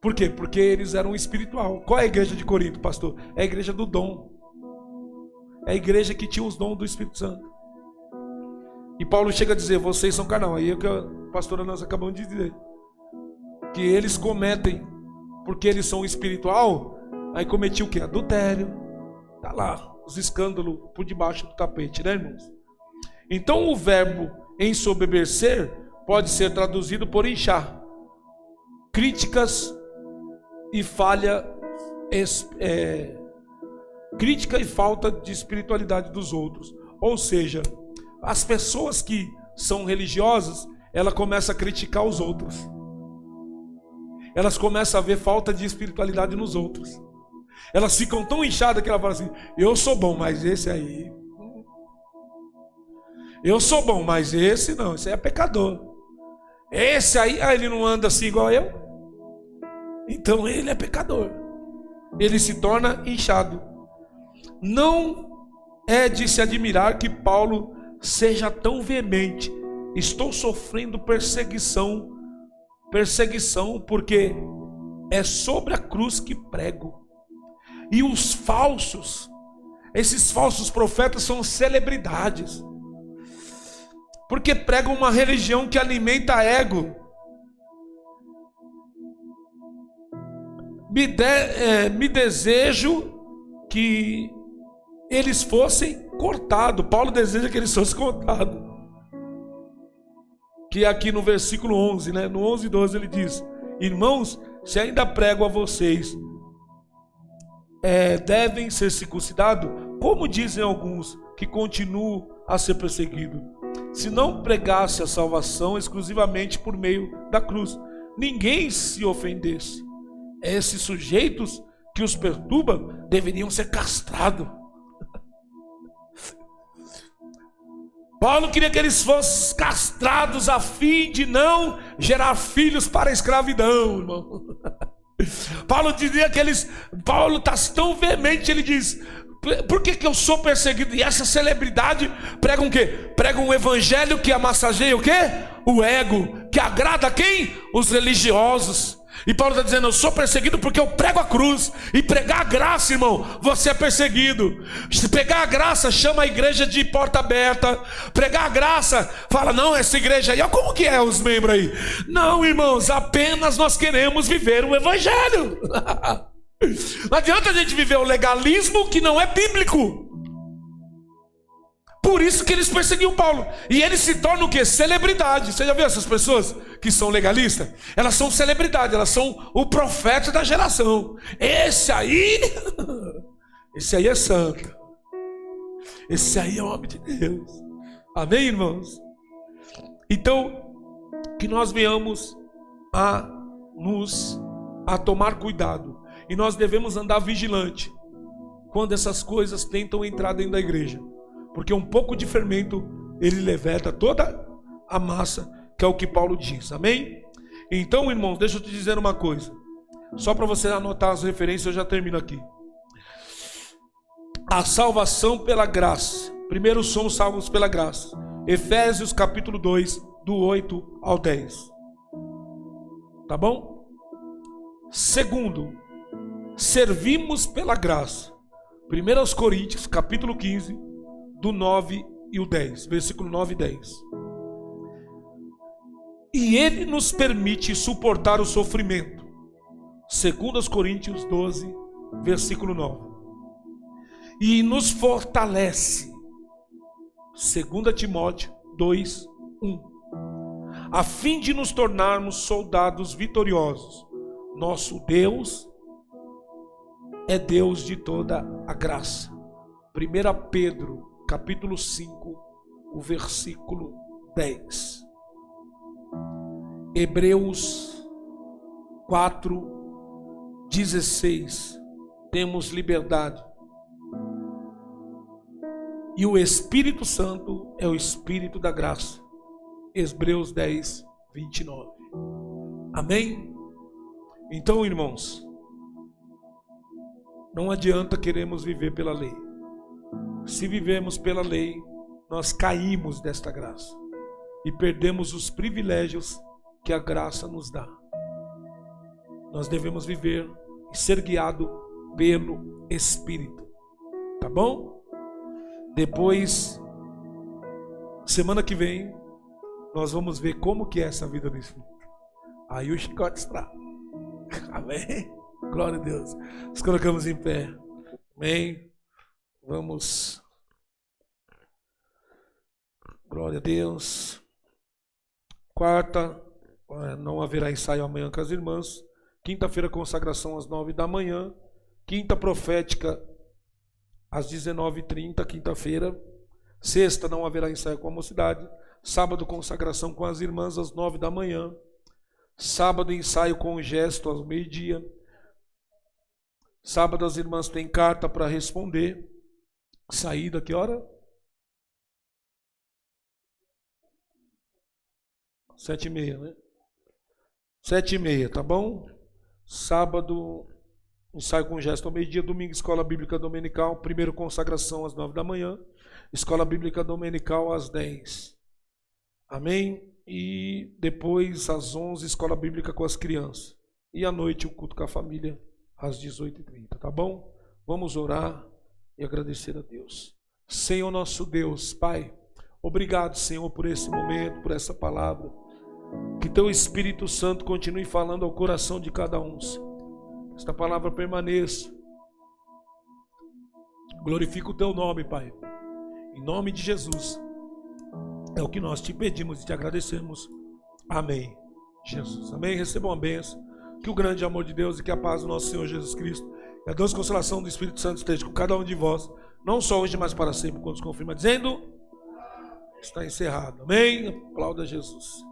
Por quê? Porque eles eram espiritual. Qual é a igreja de Corinto, pastor? É a igreja do dom. É a igreja que tinha os dons do Espírito Santo. E Paulo chega a dizer: vocês são carnal. Aí é o que a pastora nós acabamos de dizer, que eles cometem, porque eles são espiritual. Aí cometi o que? Adultério. Tá lá, os escândalos por debaixo do tapete, né, irmãos? Então o verbo ensoberbecer pode ser traduzido por inchar. Críticas e crítica e falta de espiritualidade dos outros. Ou seja, as pessoas que são religiosas, ela começa a criticar os outros. Elas começam a ver falta de espiritualidade nos outros. Elas ficam tão inchadas que ela fala assim: eu sou bom, mas esse aí, eu sou bom, mas esse não, esse aí é pecador. Esse aí, ele não anda assim igual eu, então ele é pecador. Ele se torna inchado. Não é de se admirar que Paulo seja tão veemente: estou sofrendo perseguição, porque é sobre a cruz que prego. E os falsos, esses falsos profetas são celebridades, porque pregam uma religião que alimenta ego. Me desejo que eles fossem cortados. Paulo deseja que eles fossem cortados. Que aqui no versículo 11, né? No 11 e 12 ele diz: irmãos, se ainda prego a vocês, devem ser circuncidados, como dizem alguns, que continuam a ser perseguidos. Se não pregasse a salvação exclusivamente por meio da cruz, ninguém se ofendesse. Esses sujeitos que os perturbam deveriam ser castrados. Paulo queria que eles fossem castrados a fim de não gerar filhos para a escravidão, irmão. Paulo dizia que Paulo está tão veemente, ele diz: Por que eu sou perseguido? E essa celebridade prega o quê? Prega um evangelho que amassageia o quê? O ego. Que agrada quem? Os religiosos. E Paulo está dizendo, eu sou perseguido porque eu prego a cruz. E pregar a graça, irmão, você é perseguido. Se pegar a graça, chama a igreja de porta aberta. Pregar a graça, fala, não, essa igreja aí, ó, como que é os membros aí? Não, irmãos, apenas nós queremos viver o evangelho. Não adianta a gente viver o legalismo que não é bíblico. Por isso que eles perseguiam Paulo. E ele se torna o quê? Celebridade. Você já viu essas pessoas que são legalistas? Elas são celebridade, elas são o profeta da geração. Esse aí é santo. Esse aí é homem de Deus. Amém, irmãos? Então, que nós venhamos a tomar cuidado. E nós devemos andar vigilante quando essas coisas tentam entrar dentro da igreja. Porque um pouco de fermento, ele levanta toda a massa, que é o que Paulo diz, amém? Então, irmãos, deixa eu te dizer uma coisa. Só para você anotar as referências, eu já termino aqui. A salvação pela graça. Primeiro, somos salvos pela graça. Efésios capítulo 2, do 8 ao 10. Tá bom? Segundo, servimos pela graça. 1 Coríntios capítulo 15, do 9 e o 10, versículo 9 e 10. E ele nos permite suportar o sofrimento. 2 Coríntios 12, versículo 9. E nos fortalece. 2 Timóteo 2, 1. A fim de nos tornarmos soldados vitoriosos. Nosso Deus é Deus de toda a graça. 1 Pedro capítulo 5, o versículo 10. Hebreus 4, 16. Temos liberdade. E o Espírito Santo é o Espírito da graça. Hebreus 10, 29. Amém? Então, irmãos, não adianta queremos viver pela lei. Se vivemos pela lei, nós caímos desta graça e perdemos os privilégios que a graça nos dá. Nós devemos viver e ser guiado pelo Espírito. Tá bom? Depois, semana que vem, nós vamos ver como que é essa vida no Espírito. Aí o chicote está. Amém? Glória a Deus. Nos colocamos em pé. Amém? Vamos. Glória a Deus. Quarta, não haverá ensaio amanhã com as irmãs. Quinta-feira, consagração às 9 da manhã. Quinta profética às 19h30, quinta-feira. Sexta, não haverá ensaio com a mocidade. Sábado, consagração com as irmãs às 9 da manhã. Sábado, ensaio com o gesto às meio-dia. Sábado, as irmãs têm carta para responder. Saída, que hora? 7h30, né? 7h30, tá bom? Sábado, ensaio com gesto ao meio-dia. Domingo, escola bíblica dominical. Primeiro, consagração às 9 da manhã. Escola bíblica dominical às 10. Amém? E depois, às 11, escola bíblica com as crianças. E à noite, o culto com a família às 18h30, tá bom? Vamos orar e agradecer a Deus. Senhor nosso Deus, Pai, obrigado, Senhor, por esse momento, por essa palavra. Que Teu Espírito Santo continue falando ao coração de cada um, Senhor. Esta palavra permaneça. Glorifica o Teu nome, Pai. Em nome de Jesus. É o que nós te pedimos e te agradecemos. Amém. Jesus. Amém. Recebam a bênção. Que o grande amor de Deus e que a paz do nosso Senhor Jesus Cristo e a doce consolação do Espírito Santo esteja com cada um de vós, não só hoje, mas para sempre, quando nos confirma, dizendo: está encerrado. Amém. Aplauda Jesus.